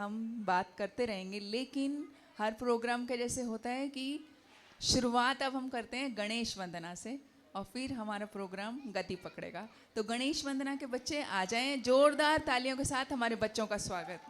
हम बात करते रहेंगे, लेकिन हर प्रोग्राम के जैसे होता है कि शुरुआत अब हम करते हैं गणेश वंदना से और फिर हमारा प्रोग्राम गति पकड़ेगा। तो गणेश वंदना के बच्चे आ जाएं, जोरदार तालियों के साथ हमारे बच्चों का स्वागत।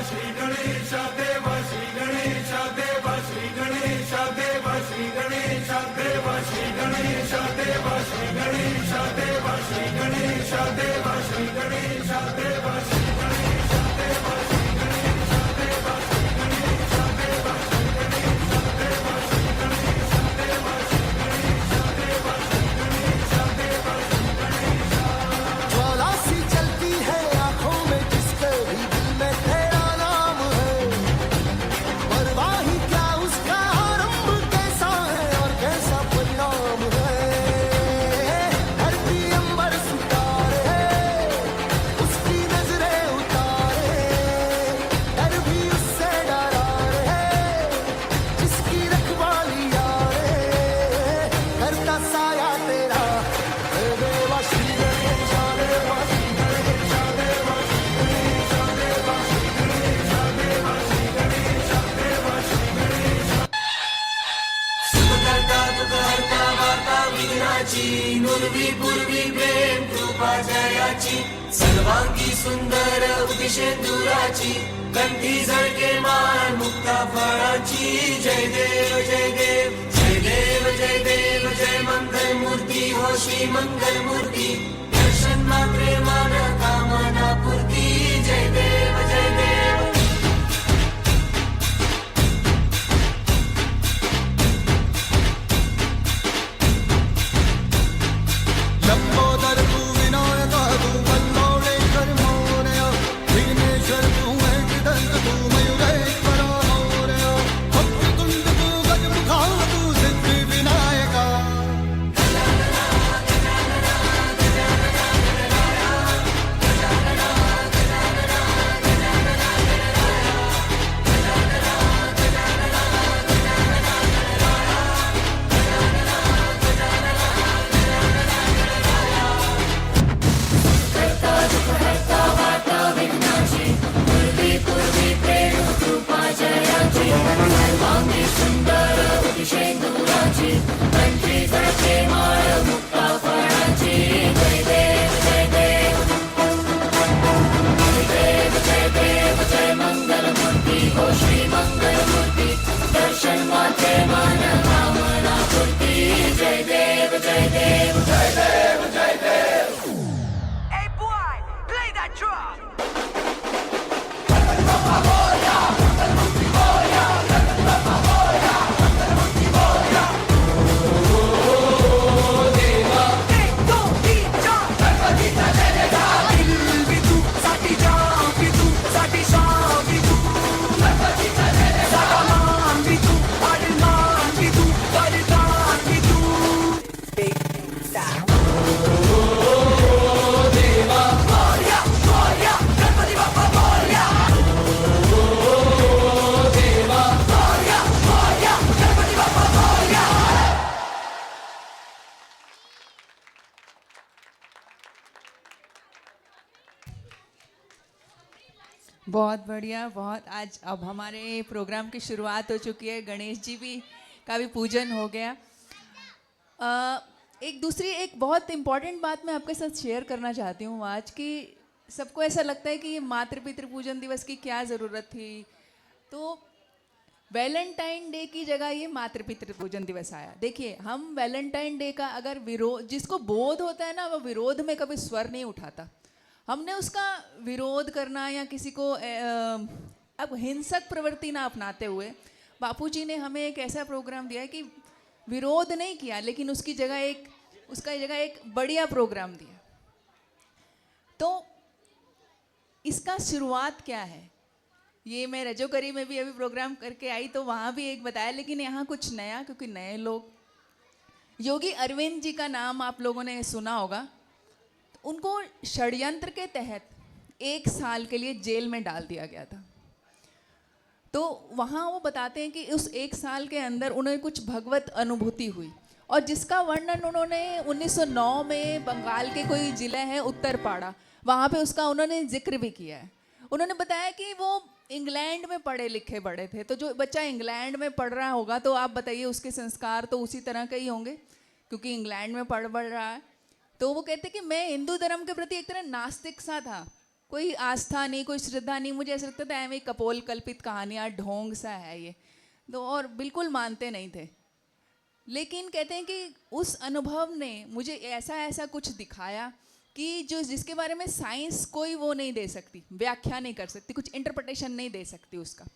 श्री गणेश देव श्री गणेश देव श्री गणेश देव श्री गणेश देव श्री गणेश देव श्री गणेश देव श्री गणेश देव श्री गणेश देव श्री गणेश देव श्री गणेश देव श्री गणेश देव श्री गणेश देव श्री गणेश देव श्री गणेश देव श्री गणेश देव श्री गणेश। ज्वाला सी चलती है आंखों में जिसके भी दिल में तेरा नाम है, परवाही क्या उसका आरंभ कैसा है और कैसा परिणाम है। धरती अंबर सितारे उसकी नजरें उतारे, डर भी उससे डरा रे जिसकी रखवाली यारे, करता साया तेरा हे देवा श्री गणेश देवा श्री गणेश देवा श्री गणेश देवा श्री गणेश देवा श्री गणेश देवा श्री गणेश। सुखकर्ता दुःखहर्ता वार्ता विघ्नाची, नुर्वी पूर्वी प्रेम कृपा जयाची, सर्वांगी सुंदर उदिशेंदुराची, कंठी झळके माळ मुक्ता फळाची। जय देव जय देव जय देव जय देव जय मंगल मूर्ती हो श्री मंगल मूर्ती, दर्शन मात्रे मान कामना पूर्ती। जय देव जय देव। लंबोदर तू विनायक तू मल्लोळेश्वर मोरया, विघ्नेश्वर तू वेंकटदंत तू मयूरेश्वर मोरया, वक्रतुंड तू गजमुखा तू सिद्धि Vinayaka. Hey boy, play that drum! बहुत बढ़िया, बहुत। आज अब हमारे प्रोग्राम की शुरुआत हो चुकी है, गणेश जी भी का भी पूजन हो गया। एक बहुत इम्पॉर्टेंट बात मैं आपके साथ शेयर करना चाहती हूँ आज, कि सबको ऐसा लगता है कि ये मातृ पितृ पूजन दिवस की क्या ज़रूरत थी। तो वैलेंटाइन डे की जगह ये मातृ पितृ पूजन दिवस आया। देखिए, हम वैलेंटाइन डे का अगर विरोध, जिसको बोध होता है ना, वो विरोध में कभी स्वर नहीं उठाता। हमने उसका विरोध करना या किसी को अब हिंसक प्रवृत्ति ना अपनाते हुए बापूजी ने हमें एक ऐसा प्रोग्राम दिया है कि विरोध नहीं किया, लेकिन उसकी जगह एक बढ़िया प्रोग्राम दिया। तो इसका शुरुआत क्या है, ये मैं रजोकरी में भी अभी प्रोग्राम करके आई तो वहाँ भी एक बताया, लेकिन यहाँ कुछ नया, क्योंकि नए लोग, योगी अरविंद जी का नाम आप लोगों ने सुना होगा। उनको षड्यंत्र के तहत 1 साल के लिए जेल में डाल दिया गया था। तो वहाँ वो बताते हैं कि उस 1 साल के अंदर उन्हें कुछ भगवत अनुभूति हुई, और जिसका वर्णन उन्होंने 1909 में बंगाल के कोई ज़िले हैं उत्तरपाड़ा, वहाँ पे उसका उन्होंने जिक्र भी किया है। उन्होंने बताया कि वो इंग्लैंड में पढ़े लिखे बड़े थे, तो जो बच्चा इंग्लैंड में पढ़ रहा होगा तो आप बताइए उसके संस्कार तो उसी तरह के ही होंगे, क्योंकि इंग्लैंड में पढ़ रहा है। तो वो कहते कि मैं हिंदू धर्म के प्रति एक तरह नास्तिक सा था, कोई आस्था नहीं, कोई श्रद्धा नहीं, मुझे ऐसा लगता था ऐਵੇਂ कपोल कल्पित कहानियाँ, ढोंग सा है ये, तो और बिल्कुल मानते नहीं थे। लेकिन कहते हैं कि उस अनुभव ने मुझे ऐसा कुछ दिखाया कि जिसके बारे में साइंस कोई वो नहीं दे सकती, व्याख्या नहीं कर सकती, कुछ इंटरप्रिटेशन नहीं दे सकती उसका।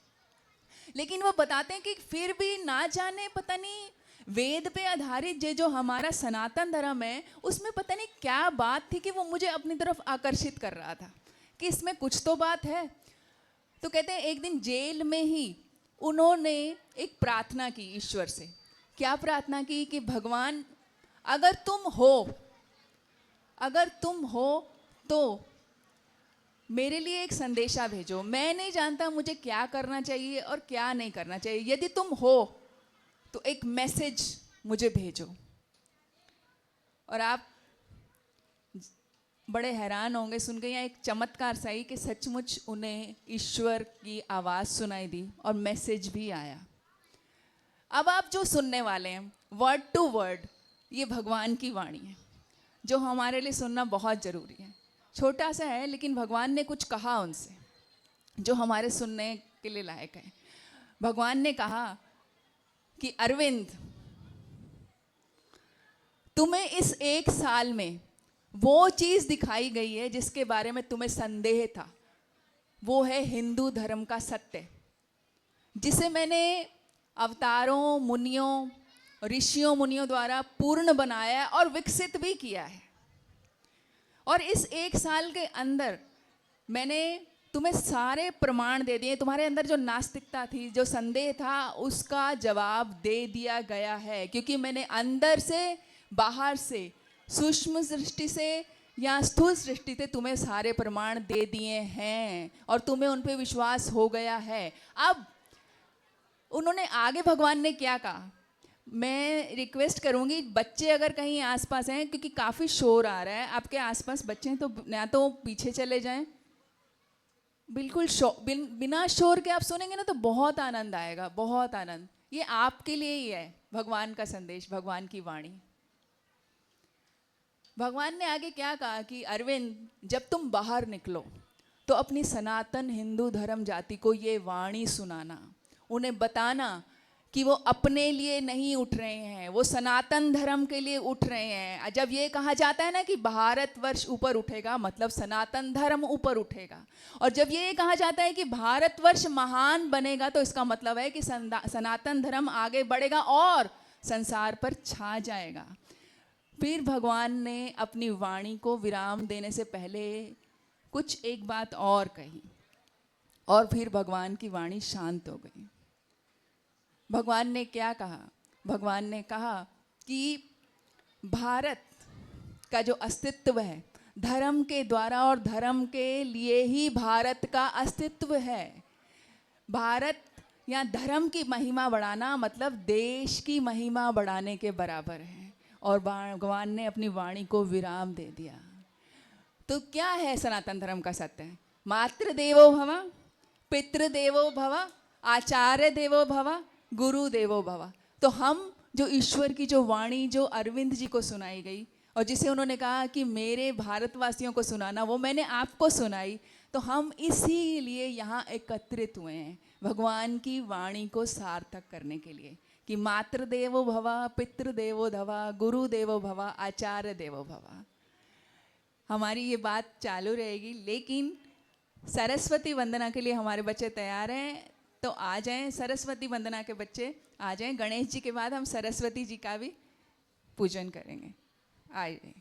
लेकिन वो बताते हैं कि फिर भी ना जाने पता नहीं वेद पे आधारित जो हमारा सनातन धर्म है उसमें पता नहीं क्या बात थी कि वो मुझे अपनी तरफ आकर्षित कर रहा था कि इसमें कुछ तो बात है। तो कहते हैं एक दिन जेल में ही उन्होंने एक प्रार्थना की ईश्वर से। क्या प्रार्थना की कि भगवान अगर तुम हो तो मेरे लिए एक संदेशा भेजो। मैं नहीं जानता मुझे क्या करना चाहिए और क्या नहीं करना चाहिए, यदि तुम हो तो एक मैसेज मुझे भेजो। और आप बड़े हैरान होंगे सुन के, यहाँ एक चमत्कार सा ही कि सचमुच उन्हें ईश्वर की आवाज़ सुनाई दी और मैसेज भी आया। अब आप जो सुनने वाले हैं वर्ड टू वर्ड, ये भगवान की वाणी है जो हमारे लिए सुनना बहुत ज़रूरी है। छोटा सा है लेकिन भगवान ने कुछ कहा उनसे जो हमारे सुनने के लिए लायक है। भगवान ने कहा कि अरविंद, तुम्हें इस 1 साल में वो चीज़ दिखाई गई है जिसके बारे में तुम्हें संदेह था, वो है हिंदू धर्म का सत्य, जिसे मैंने अवतारों, मुनियों, ऋषियों मुनियों द्वारा पूर्ण बनाया है और विकसित भी किया है। और इस 1 साल के अंदर मैंने तुम्हें सारे प्रमाण दे दिए। तुम्हारे अंदर जो नास्तिकता थी, जो संदेह था, उसका जवाब दे दिया गया है, क्योंकि मैंने अंदर से बाहर से, सूक्ष्म सृष्टि से या स्थूल सृष्टि से तुम्हें सारे प्रमाण दे दिए हैं और तुम्हें उन पे विश्वास हो गया है। अब उन्होंने आगे भगवान ने क्या कहा, मैं रिक्वेस्ट करूंगी बच्चे अगर कहीं आसपास हैं, क्योंकि काफ़ी शोर आ रहा है, आपके आसपास बच्चे हैं तो या तो पीछे चले जाएं, बिल्कुल बिना शोर के आप सुनेंगे ना तो बहुत आनंद आएगा, बहुत आनंद। ये आपके लिए ही है भगवान का संदेश, भगवान की वाणी। भगवान ने आगे क्या कहा कि अरविंद, जब तुम बाहर निकलो तो अपनी सनातन हिंदू धर्म जाति को ये वाणी सुनाना, उन्हें बताना कि वो अपने लिए नहीं उठ रहे हैं, वो सनातन धर्म के लिए उठ रहे हैं। जब ये कहा जाता है ना कि भारतवर्ष ऊपर उठेगा, मतलब सनातन धर्म ऊपर उठेगा। और जब ये कहा जाता है कि भारतवर्ष महान बनेगा, तो इसका मतलब है कि सनातन धर्म आगे बढ़ेगा और संसार पर छा जाएगा। फिर भगवान ने अपनी वाणी को विराम देने से पहले कुछ एक बात और कही, और फिर भगवान की वाणी शांत हो गई। भगवान ने क्या कहा? भगवान ने कहा कि भारत का जो अस्तित्व है धर्म के द्वारा और धर्म के लिए ही भारत का अस्तित्व है। भारत या धर्म की महिमा बढ़ाना मतलब देश की महिमा बढ़ाने के बराबर है। और भगवान ने अपनी वाणी को विराम दे दिया। तो क्या है सनातन धर्म का सत्य? मातृदेवो भव, पितृदेवो भव, आचार्य देवो भव, गुरु देवो भव। तो हम जो ईश्वर की जो वाणी जो अरविंद जी को सुनाई गई और जिसे उन्होंने कहा कि मेरे भारतवासियों को सुनाना, वो मैंने आपको सुनाई, तो हम इसीलिए यहाँ एकत्रित हुए हैं भगवान की वाणी को सार्थक करने के लिए कि मातृदेवो भव, पितृदेवो भव, गुरु देवो भव, आचार्य देवो भव। हमारी ये बात चालू रहेगी, लेकिन सरस्वती वंदना के लिए हमारे बच्चे तैयार हैं, तो आ जाएं। सरस्वती वंदना के बच्चे आ जाएं। गणेश जी के बाद हम सरस्वती जी का भी पूजन करेंगे। आइए।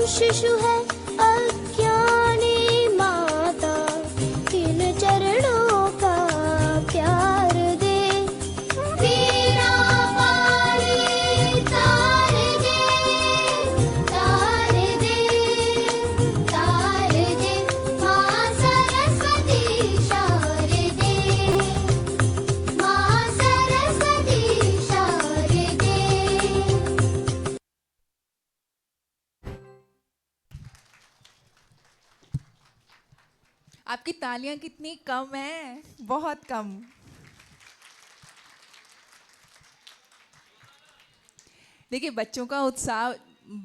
शिशु है अज्ञानी माता, इन चरणों का प्यार दे। वीणा वाली तार दे, तार दे, तार दे। माँ सरस्वती शारदे, माँ सरस्वती शारदे। आपकी तालियां कितनी कम हैं, बहुत कम। देखिए, बच्चों का उत्साह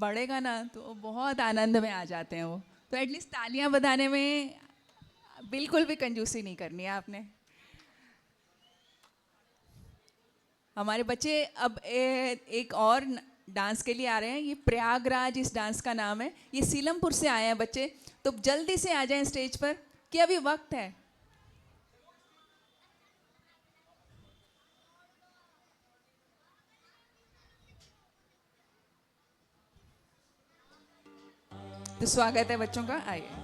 बढ़ेगा ना तो बहुत आनंद में आ जाते हैं वो। तो एटलीस्ट तालियां बजाने में बिल्कुल भी कंजूसी नहीं करनी है आपने। हमारे बच्चे अब एक और डांस के लिए आ रहे हैं। ये प्रयागराज इस डांस का नाम है। ये सीलमपुर से आए हैं बच्चे, तो जल्दी से आ जाएं स्टेज पर कि अभी वक्त है। तो स्वागत है बच्चों का, आइए।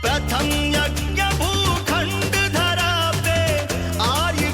प्रथम यज्ञ भूखंड धरा पे आर्य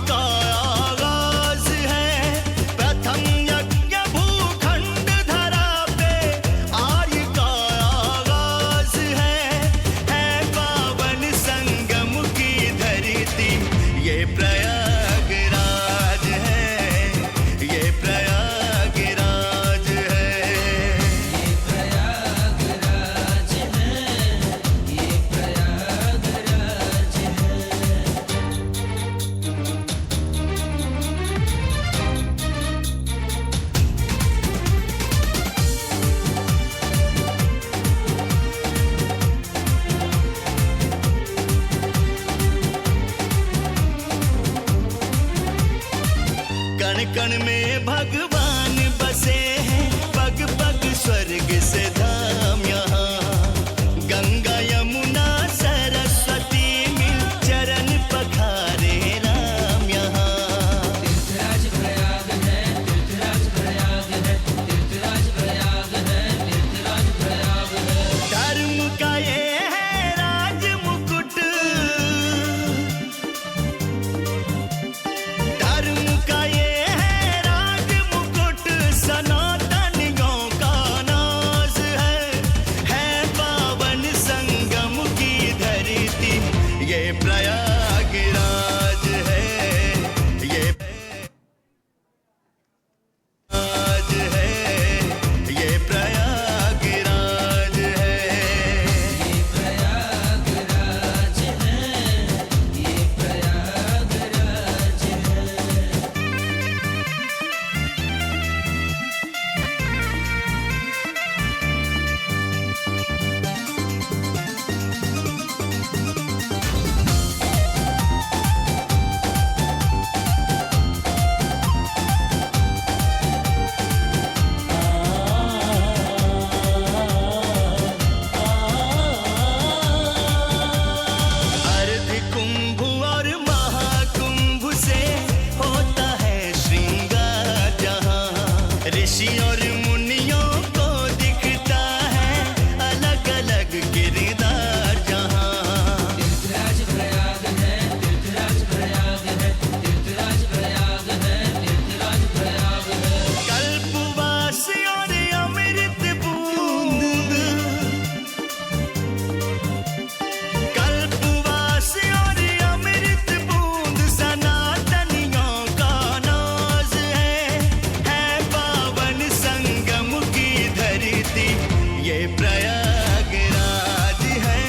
ये प्रयागराज है,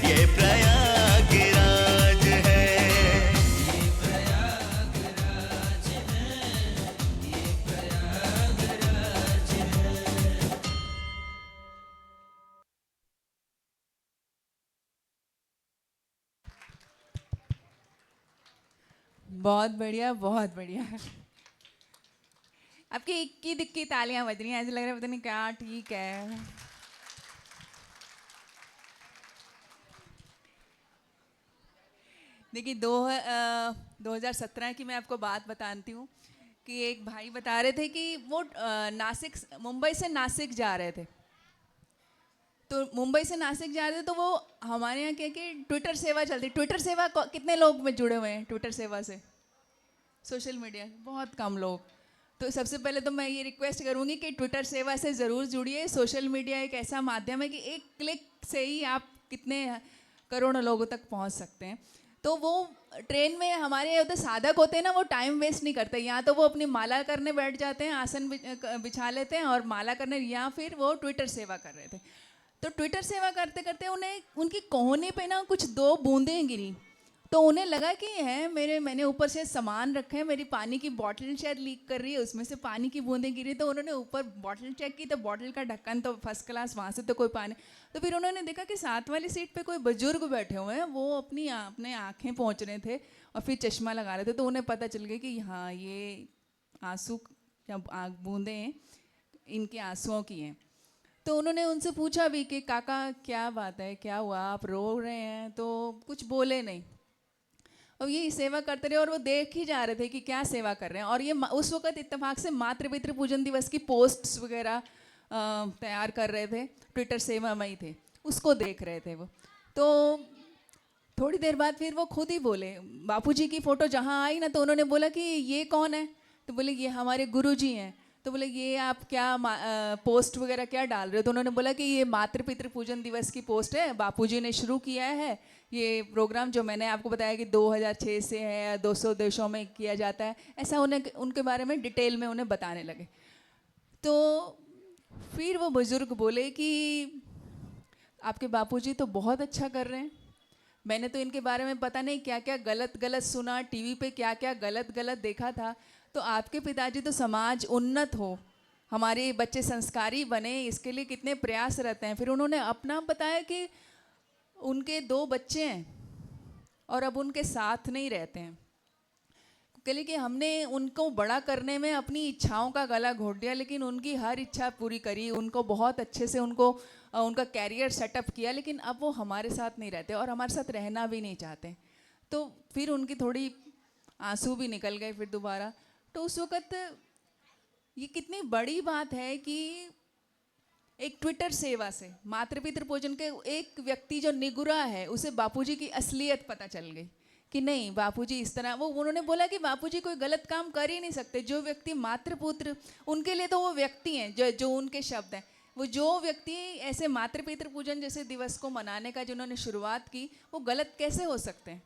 ये प्रयागराज है। बहुत बढ़िया, बहुत बढ़िया। आपकी इक्की दिक्की तालियां बज रही हैं, ऐसे लग रहा है पता नहीं क्या। ठीक है, देखिए 2017 की मैं आपको बात बताती हूँ कि एक भाई बता रहे थे कि वो नासिक, मुंबई से नासिक जा रहे थे। तो मुंबई से नासिक जा रहे थे तो वो हमारे यहाँ क्या कि ट्विटर सेवा चलती। ट्विटर सेवा कितने लोग में जुड़े हुए हैं ट्विटर सेवा से? सोशल मीडिया बहुत कम लोग। तो सबसे पहले तो मैं ये रिक्वेस्ट करूँगी कि ट्विटर सेवा से ज़रूर जुड़िए। सोशल मीडिया एक ऐसा माध्यम है कि एक क्लिक से ही आप कितने करोड़ों लोगों तक पहुँच सकते हैं। तो वो ट्रेन में हमारे होते साधक होते हैं ना, वो टाइम वेस्ट नहीं करते। या तो वो अपनी माला करने बैठ जाते हैं, आसन बिछा लेते हैं और माला करने, या फिर वो ट्विटर सेवा कर रहे थे। तो ट्विटर सेवा करते करते उन्हें उनकी कोहनी पे ना कुछ 2 बूंदें गिरी। तो उन्हें लगा कि है मैंने ऊपर से सामान रखे हैं, मेरी पानी की बॉटल शायद लीक कर रही है, उसमें से पानी की बूंदें गिरी। तो उन्होंने ऊपर बॉटल चेक की तो बॉटल का ढक्कन तो फर्स्ट क्लास, वहाँ से तो कोई पानी। तो फिर उन्होंने देखा कि साथ वाली सीट पे कोई बुजुर्ग बैठे हुए हैं, वो अपने आँखें पोंछ रहे थे और फिर चश्मा लगा रहे थे। तो उन्हें पता चल गया कि हाँ, ये आंसू या बूंदें इनके आंसुओं की हैं। तो उन्होंने उनसे पूछा भी कि काका क्या बात है, क्या हुआ, आप रो रहे हैं? तो कुछ बोले नहीं और ये सेवा करते रहे और वो देख ही जा रहे थे कि क्या सेवा कर रहे हैं। और ये उस वक्त इत्तेफाक से मातृ पितृ पूजन दिवस की पोस्ट्स वगैरह तैयार कर रहे थे, ट्विटर सेवा में ही थे, उसको देख रहे थे वो। तो थोड़ी देर बाद फिर वो खुद ही बोले, बापूजी की फ़ोटो जहाँ आई ना तो उन्होंने बोला कि ये कौन है? तो बोले ये हमारे गुरुजी हैं। तो बोले ये आप क्या पोस्ट वगैरह क्या डाल रहे हो? तो उन्होंने बोला कि ये मातृ पितृ पूजन दिवस की पोस्ट है, बापूजी ने शुरू किया है ये प्रोग्राम, जो मैंने आपको बताया कि 2006 से है, 200 देशों में किया जाता है। ऐसा उनके बारे में डिटेल में उन्हें बताने लगे। तो फिर वो बुज़ुर्ग बोले कि आपके बापूजी तो बहुत अच्छा कर रहे हैं, मैंने तो इनके बारे में पता नहीं क्या क्या गलत गलत सुना, टीवी पे क्या क्या गलत गलत देखा था। तो आपके पिताजी तो समाज उन्नत हो, हमारे बच्चे संस्कारी बने, इसके लिए कितने प्रयास रहते हैं। फिर उन्होंने अपना बताया कि उनके 2 बच्चे हैं और अब उनके साथ नहीं रहते हैं, कहले कि हमने उनको बड़ा करने में अपनी इच्छाओं का गला घोट दिया, लेकिन उनकी हर इच्छा पूरी करी, उनको बहुत अच्छे से उनका कैरियर सेटअप किया, लेकिन अब वो हमारे साथ नहीं रहते और हमारे साथ रहना भी नहीं चाहते। तो फिर उनकी थोड़ी आंसू भी निकल गए फिर दोबारा। तो उस वक़्त ये कितनी बड़ी बात है कि एक ट्विटर सेवा से मातृ पितृ पूजन के एक व्यक्ति जो निगुरा है, उसे बापूजी की असलियत पता चल गई कि नहीं, बापूजी इस तरह, उन्होंने बोला कि बापूजी कोई गलत काम कर ही नहीं सकते। जो व्यक्ति मातृपुत्र, उनके लिए तो वो व्यक्ति हैं जो उनके शब्द हैं, वो जो व्यक्ति ऐसे मातृ पितृ पूजन जैसे दिवस को मनाने का जिन्होंने शुरुआत की, वो गलत कैसे हो सकते हैं?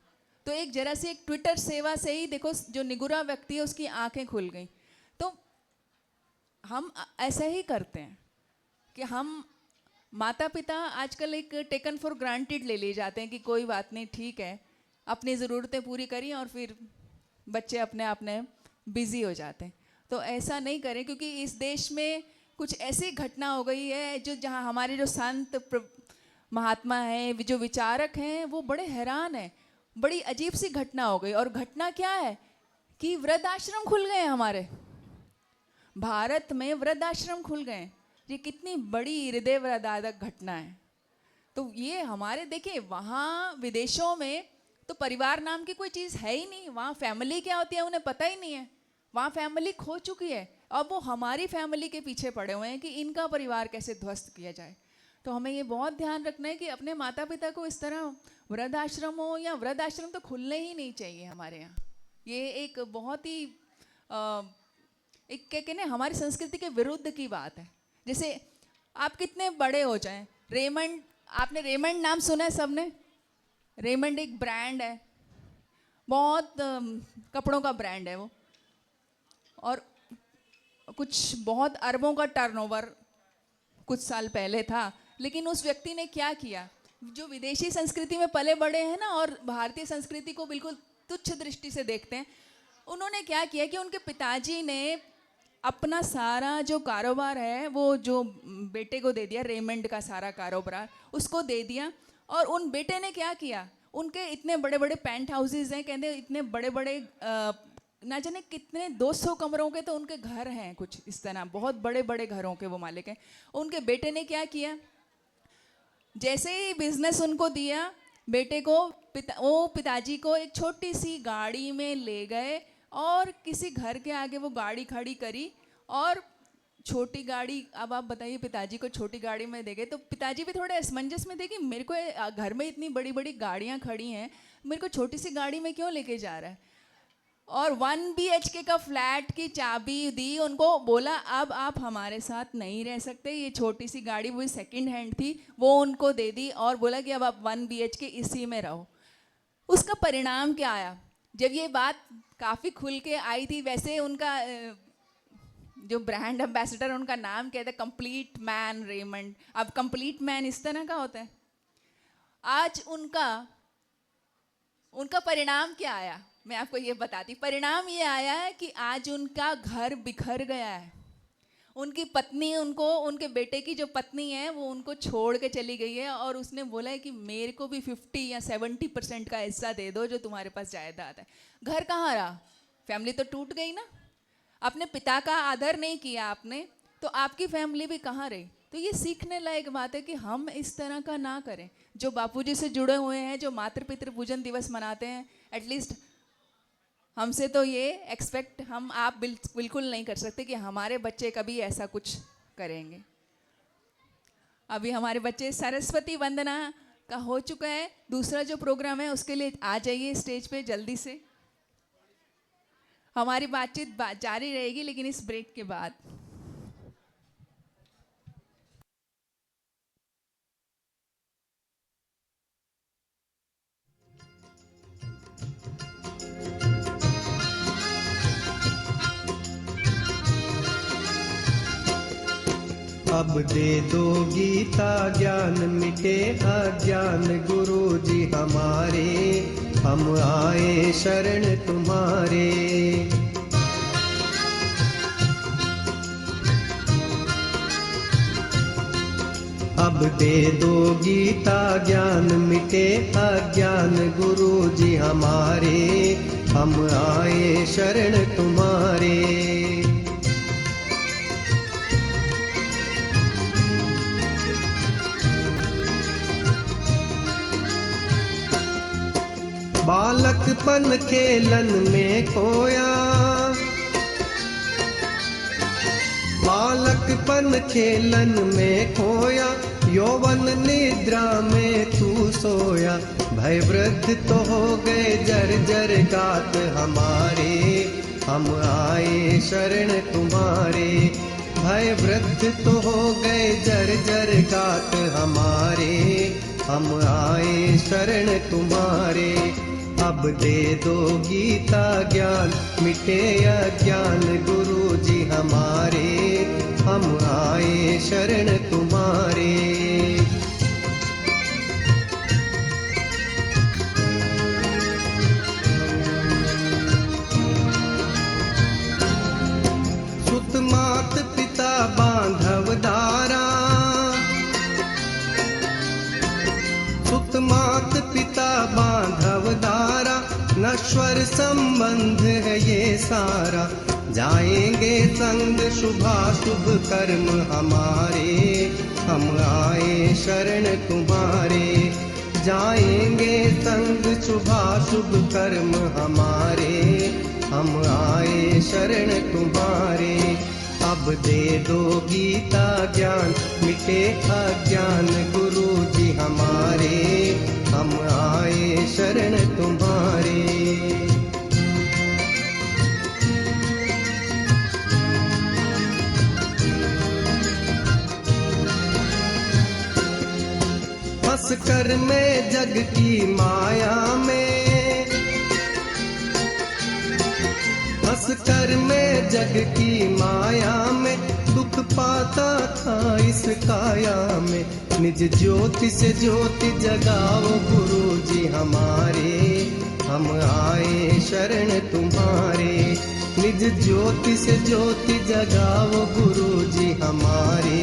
तो एक जरा सी एक ट्विटर सेवा से ही देखो, जो निगुरा व्यक्ति है उसकी आंखें खुल गई। तो हम ऐसा ही करते हैं कि हम माता पिता आजकल एक टेकन फॉर ग्रांटेड ले लिए जाते हैं कि कोई बात नहीं, ठीक है, अपनी ज़रूरतें पूरी करी और फिर बच्चे अपने बिज़ी हो जाते हैं। तो ऐसा नहीं करें, क्योंकि इस देश में कुछ ऐसी घटना हो गई है जो जहाँ हमारे जो संत महात्मा हैं, जो विचारक हैं, वो बड़े हैरान हैं। बड़ी अजीब सी घटना हो गई, और घटना क्या है कि वृद्धाश्रम खुल गए हमारे भारत में, वृद्धाश्रम खुल गए। ये कितनी बड़ी हृदय विदारक घटना है। तो ये हमारे, देखिए वहाँ विदेशों में तो परिवार नाम की कोई चीज़ है ही नहीं, वहाँ फैमिली क्या होती है उन्हें पता ही नहीं है, वहाँ फैमिली खो चुकी है। अब वो हमारी फैमिली के पीछे पड़े हुए हैं कि इनका परिवार कैसे ध्वस्त किया जाए। तो हमें ये बहुत ध्यान रखना है कि अपने माता पिता को इस तरह वृद्धाश्रम हो, या वृद्धाश्रम तो खुलने ही नहीं चाहिए हमारे यहाँ। ये एक बहुत ही एक क्या कहने, हमारी संस्कृति के विरुद्ध की बात है। जैसे आप कितने बड़े हो जाएं, रेमंड, आपने रेमंड नाम सुना है सबने? रेमंड एक ब्रांड है, बहुत कपड़ों का ब्रांड है वो, और कुछ बहुत अरबों का टर्नओवर कुछ साल पहले था, लेकिन उस व्यक्ति ने क्या किया, जो विदेशी संस्कृति में पले बड़े हैं ना और भारतीय संस्कृति को बिल्कुल तुच्छ दृष्टि से देखते हैं, उन्होंने क्या किया कि उनके पिताजी ने अपना सारा जो कारोबार है वो जो बेटे को दे दिया, रेमंड का सारा कारोबार उसको दे दिया। और उन बेटे ने क्या किया, उनके इतने बड़े बड़े पेंट हाउसेज हैं, कहते इतने बड़े बड़े ना जाने कितने 200 कमरों के तो उनके घर हैं, कुछ इस तरह बहुत बड़े बड़े घरों के वो मालिक हैं। उनके बेटे ने क्या किया, जैसे ही बिजनेस उनको दिया, बेटे को वो पिताजी को एक छोटी सी गाड़ी में ले गए और किसी घर के आगे वो गाड़ी खड़ी करी और छोटी गाड़ी, अब आप बताइए पिताजी को छोटी गाड़ी में दे गए तो पिताजी भी थोड़े असमंजस में थे कि मेरे को घर में इतनी बड़ी बड़ी गाड़ियाँ खड़ी हैं, मेरे को छोटी सी गाड़ी में क्यों लेके जा रहा है। और 1 BHK का फ्लैट की चाबी दी उनको, बोला अब आप हमारे साथ नहीं रह सकते, ये छोटी सी गाड़ी वो सेकंड हैंड थी वो उनको दे दी और बोला कि अब आप 1 BHK इसी में रहो। उसका परिणाम क्या आया, जब ये बात काफ़ी खुल के आई थी, वैसे उनका जो ब्रांड एम्बेसडर उनका नाम कहते हैं कंप्लीट मैन रेमंड। अब कंप्लीट मैन इस तरह का होता है। आज उनका परिणाम क्या आया, मैं आपको ये बताती। परिणाम ये आया है कि आज उनका घर बिखर गया है। उनकी पत्नी उनको, उनके बेटे की जो पत्नी है वो उनको छोड़ के चली गई है और उसने बोला है कि मेरे को भी 50 या 70% का हिस्सा दे दो जो तुम्हारे पास जायदाद है। घर कहाँ रहा, फैमिली तो टूट गई ना। अपने पिता का आदर नहीं किया आपने तो आपकी फैमिली भी कहाँ रही। तो ये सीखने लायक बात है कि हम इस तरह का ना करें। जो बापूजी से जुड़े हुए हैं, जो मातृ पितृ पूजन दिवस मनाते हैं, एटलीस्ट हमसे तो ये एक्सपेक्ट आप बिल्कुल नहीं कर सकते कि हमारे बच्चे कभी ऐसा कुछ करेंगे। अभी हमारे बच्चे सरस्वती वंदना का हो चुका है, दूसरा जो प्रोग्राम है उसके लिए आ जाइए स्टेज पे जल्दी से। हमारी बातचीत जारी रहेगी लेकिन इस ब्रेक के बाद। अब दे दो गीता ज्ञान मिटे अज्ञान, गुरु जी हमारे हम आए शरण तुम्हारे। अब दे दो गीता ज्ञान मिटे अज्ञान, गुरु जी हमारे हम आए शरण तुम्हारे। बालकपन खेलन में खोया, बालकपन खेलन में खोया, यौवन निद्रा में तू सोया। भय वृद्ध तो हो गए जर्जर गात हमारे, हम आए शरण तुम्हारे। भय वृद्ध तो हो गए जर्जर गात हमारे, हम आए शरण तुम्हारे। अब दे दो गीता ज्ञान मिटे अज्ञान, गुरु जी हमारे हम आए शरण तुम्हारे। सुत मात पिता बांधव दारा, सुत मात पिता बांधव दारा, नश्वर संबंध है ये सारा। जाएंगे संग शुभाशुभ कर्म हमारे, हम आए शरण तुम्हारे। जाएंगे संग शुभाशुभ कर्म हमारे, हम आए शरण तुम्हारे। अब दे दो गीता ज्ञान मिटे अज्ञान, गुरु जी हमारे हम आए शरण तुम्हारे। हंस कर मैं जग की माया में, हंस कर मैं जग की माया में, दुख दुख पाता था इस काया में, निज ज्योति से ज्योति जगाओ गुरु जी हमारे, हम आए शरण तुम्हारे। निज ज्योति से ज्योति जगाओ गुरु जी हमारे,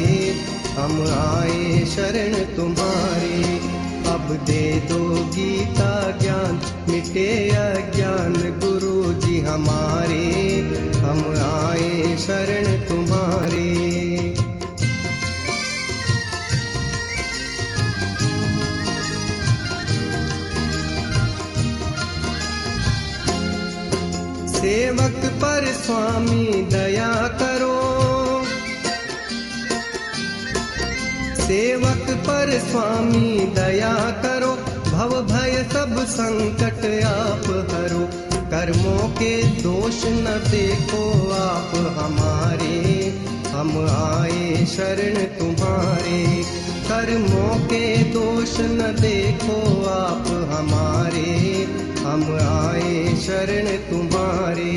हम आए शरण तुम्हारे। अब दे दो गीता ज्ञान, मिटे अज्ञान गुरु जी हमारे, हम आए शरण तुम्हारे। सेवक पर स्वामी दया करो, सेवक पर स्वामी दया करो, भव भय सब संकट आप हरो। कर्मों के दोष न देखो आप हमारे, हम आए शरण तुम्हारे। कर्मों के दोष न देखो आप हमारे, हम आए शरण तुम्हारे।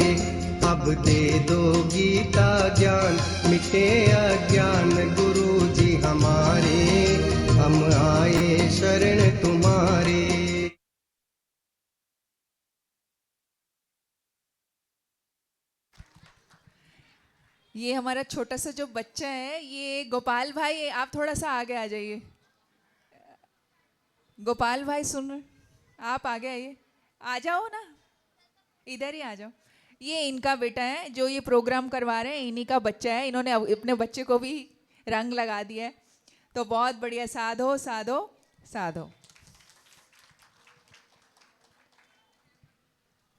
अब दे दो गीता ज्ञान, मिटे अज्ञान गुरु जी हमारे, हम आए शरण तुम्हारे। ये हमारा छोटा सा जो बच्चा है, ये गोपाल भाई, आप थोड़ा सा आगे आ जाइए। गोपाल भाई सुन रहे, आप आगे आइए, आ जाओ ना, इधर ही आ जाओ। ये इनका बेटा है जो ये प्रोग्राम करवा रहे हैं, इन्हीं का बच्चा है। इन्होंने अपने बच्चे को भी रंग लगा दिया है, तो बहुत बढ़िया। साधो साधो साधो।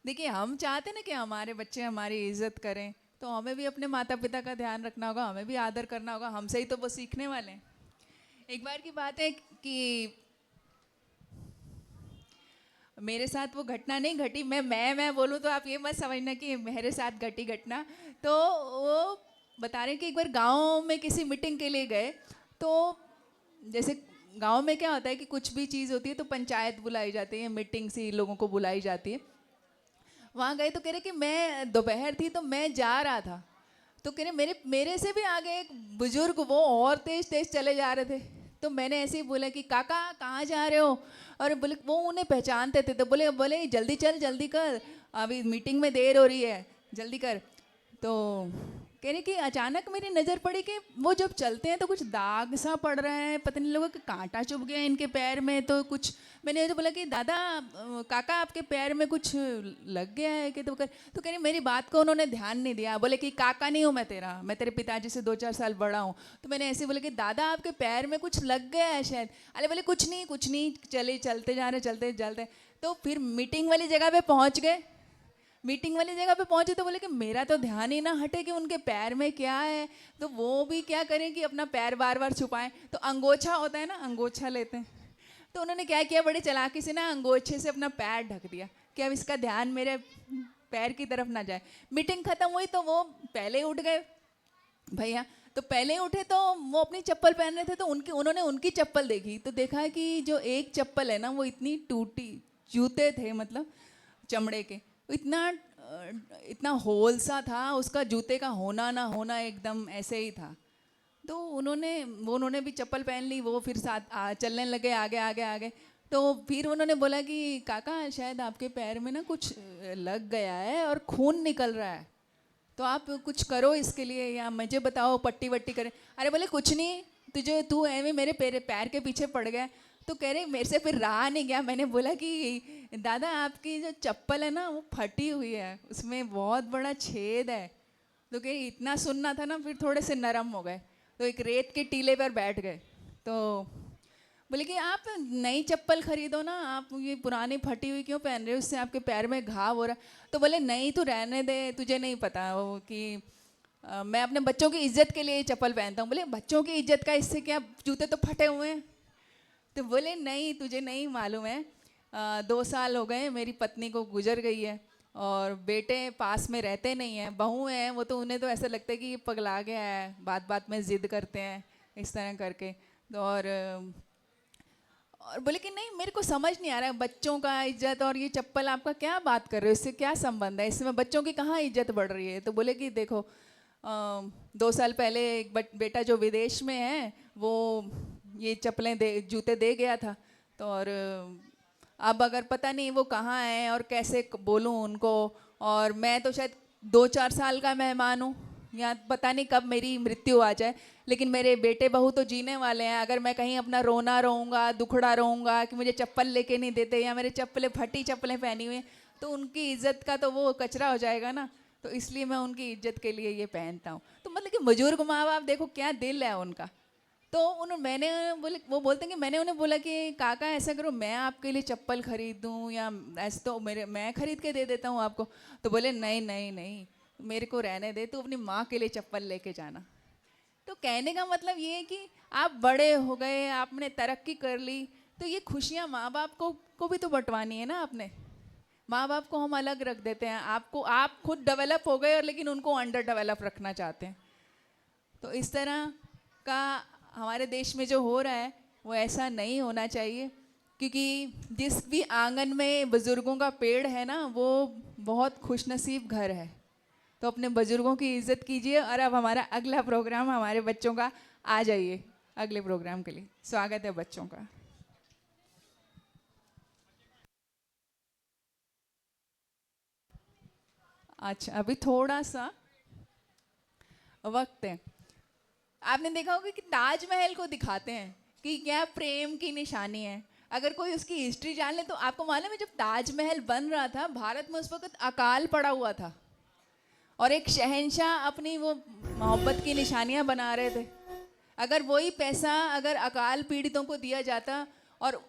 देखिए, हम चाहते ना कि हमारे बच्चे हमारी इज्जत करें, तो हमें भी अपने माता पिता का ध्यान रखना होगा, हमें भी आदर करना होगा। हमसे ही तो वो सीखने वाले हैं। एक बार की बात है कि मेरे साथ वो घटना नहीं घटी, मैं बोलूँ तो आप ये मत समझना कि मेरे साथ घटी घटना। तो वो बता रहे हैं कि एक बार गांव में किसी मीटिंग के लिए गए, तो जैसे गांव में क्या होता है कि कुछ भी चीज़ होती है तो पंचायत बुलाई जाती है, मीटिंग से लोगों को बुलाई जाती है। वहाँ गए तो कह रहे कि मैं दोपहर थी तो मैं जा रहा था, तो कह रहे मेरे से भी आगे एक बुजुर्ग, वो और तेज तेज चले जा रहे थे। तो मैंने ऐसे ही बोला कि काका कहाँ जा रहे हो? और बोले, वो उन्हें पहचानते थे, तो बोले जल्दी चल, जल्दी कर, अभी मीटिंग में देर हो रही है, जल्दी कर। तो कह रहे कि अचानक मेरी नज़र पड़ी कि वो जब चलते हैं तो कुछ दाग सा पड़ रहा है, पता नहीं लोगों के कांटा चुभ गया इनके पैर में। तो कुछ मैंने तो बोला कि दादा काका आपके पैर में कुछ लग गया है कि? तो कह रही मेरी बात को उन्होंने ध्यान नहीं दिया। बोले कि काका नहीं हूँ मैं तेरे पिताजी से 2-4 साल बड़ा हूँ। तो मैंने ऐसे बोला कि दादा आपके पैर में कुछ लग गया है शायद। अरे बोले कुछ नहीं, चलते जा रहे, चलते। तो फिर मीटिंग वाली जगह पे पहुँच गए। मीटिंग वाली जगह पे पहुंचे तो बोले कि मेरा तो ध्यान ही ना हटे कि उनके पैर में क्या है। तो वो भी क्या करें कि अपना पैर बार बार छुपाएं, तो अंगोछा होता है ना, अंगोछा लेते हैं। तो उन्होंने क्या किया, बड़ी चालाकी से ना अंगोछे से अपना पैर ढक दिया कि अब इसका ध्यान मेरे पैर की तरफ ना जाए। मीटिंग खत्म हुई तो वो पहले उठ गए भैया। तो पहले उठे तो वो अपनी चप्पल पहन रहे थे, तो उन्होंने उनकी चप्पल देखी तो देखा कि जो एक चप्पल है ना वो इतनी टूटी, जूते थे मतलब चमड़े के, इतना होल सा था, उसका जूते का होना ना होना एकदम ऐसे ही था। तो उन्होंने भी चप्पल पहन ली, वो फिर साथ चलने लगे आगे। तो फिर उन्होंने बोला कि काका शायद आपके पैर में ना कुछ लग गया है और खून निकल रहा है, तो आप कुछ करो इसके लिए, या मुझे बताओ, पट्टी वट्टी करें। अरे बोले कुछ नहीं, तू ऐਵੇਂ मेरे पैर के पीछे पड़ गया। तो कह रहे मेरे से फिर रहा नहीं गया, मैंने बोला कि दादा आपकी जो चप्पल है ना वो फटी हुई है, उसमें बहुत बड़ा छेद है। तो कह रही इतना सुनना था ना, फिर थोड़े से नरम हो गए। तो एक रेत के टीले पर बैठ गए। तो बोले कि आप नई चप्पल खरीदो ना, आप ये पुरानी फटी हुई क्यों पहन रहे हो, उससे आपके पैर में घाव हो रहा। तो बोले नहीं तो रहने दे, तुझे नहीं पता वो कि मैं अपने बच्चों की इज्जत के लिए चप्पल पहनता हूँ। बोले बच्चों की इज्जत का इससे क्या, जूते तो फटे हुए हैं। तो बोले नहीं तुझे नहीं मालूम है, 2 साल हो गए मेरी पत्नी को गुजर गई है, और बेटे पास में रहते नहीं हैं, बहू हैं वो तो उन्हें तो ऐसा लगता है कि ये पगला गया है, बात बात में ज़िद करते हैं इस तरह करके। तो और बोले कि नहीं मेरे को समझ नहीं आ रहा है, बच्चों का इज्जत और ये चप्पल आपका क्या बात कर रहे हो, इससे क्या संबंध है, इसमें बच्चों की कहाँ इज्जत बढ़ रही है। तो बोले कि देखो 2 साल पहले एक बेटा जो विदेश में है वो ये जूते दे गया था। तो और अब अगर पता नहीं वो कहाँ है और कैसे बोलूँ उनको, और मैं तो शायद 2-4 साल का मेहमान हूँ, या पता नहीं कब मेरी मृत्यु आ जाए, लेकिन मेरे बेटे बहू तो जीने वाले हैं। अगर मैं कहीं अपना रोना रहूँगा, दुखड़ा रहूँगा कि मुझे चप्पल लेके नहीं देते या मेरे फटी चप्पलें पहनी हुई हैं, तो उनकी इज्जत का तो वो कचरा हो जाएगा ना। तो इसलिए मैं उनकी इज्जत के लिए ये पहनता हूँ। तो मतलब कि बुजुर्ग माँ बाप देखो क्या दिल है उनका। तो वो बोलते हैं कि मैंने उन्हें बोला कि काका ऐसा करो, मैं आपके लिए चप्पल खरीद दूँ या ऐसे, तो मैं खरीद के दे देता हूँ आपको। तो बोले नहीं नहीं नहीं, मेरे को रहने दे, तू अपनी माँ के लिए चप्पल लेके जाना। तो कहने का मतलब ये है कि आप बड़े हो गए, आपने तरक्की कर ली, तो ये खुशियाँ माँ बाप को भी तो बंटवानी है ना आपने। माँ बाप को हम अलग रख देते हैं, आप खुद डेवलप हो गए और लेकिन उनको अंडर डेवलप रखना चाहते हैं। तो इस तरह का हमारे देश में जो हो रहा है वो ऐसा नहीं होना चाहिए, क्योंकि जिस भी आंगन में बुज़ुर्गों का पेड़ है ना, वो बहुत खुशनसीब घर है। तो अपने बुज़ुर्गों की इज्जत कीजिए। और अब हमारा अगला प्रोग्राम हमारे बच्चों का, आ जाइए अगले प्रोग्राम के लिए। स्वागत है बच्चों का। अच्छा, अभी थोड़ा सा वक्त है। आपने देखा होगा कि ताजमहल को दिखाते हैं कि क्या प्रेम की निशानी है। अगर कोई उसकी हिस्ट्री जान ले तो आपको मालूम है जब ताजमहल बन रहा था, भारत में उस वक्त अकाल पड़ा हुआ था और एक शहंशाह अपनी वो मोहब्बत की निशानियां बना रहे थे। अगर वही पैसा अगर अकाल पीड़ितों को दिया जाता, और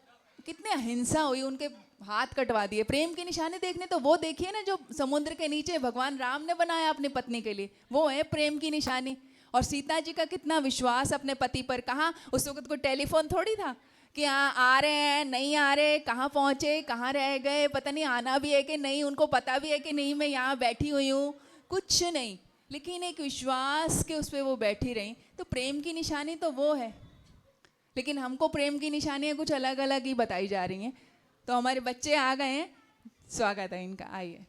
कितने हिंसा हुई, उनके हाथ कटवा दिए। प्रेम की निशानी देखने तो वो देखिए ना जो समुद्र के नीचे भगवान राम ने बनाया अपनी पत्नी के लिए, वो है प्रेम की निशानी। और सीता जी का कितना विश्वास अपने पति पर। कहाँ उस वक्त कोई टेलीफोन थोड़ी था कि हाँ आ रहे हैं नहीं आ रहे, कहाँ पहुँचे, कहाँ रह गए, पता नहीं आना भी है कि नहीं, उनको पता भी है कि नहीं मैं यहाँ बैठी हुई हूँ, कुछ नहीं, लेकिन एक विश्वास के उस पर वो बैठी रही। तो प्रेम की निशानी तो वो है, लेकिन हमको प्रेम की निशानियाँ कुछ अलग अलग ही बताई जा रही हैं। तो हमारे बच्चे आ गए हैं, स्वागत है इनका, आइए।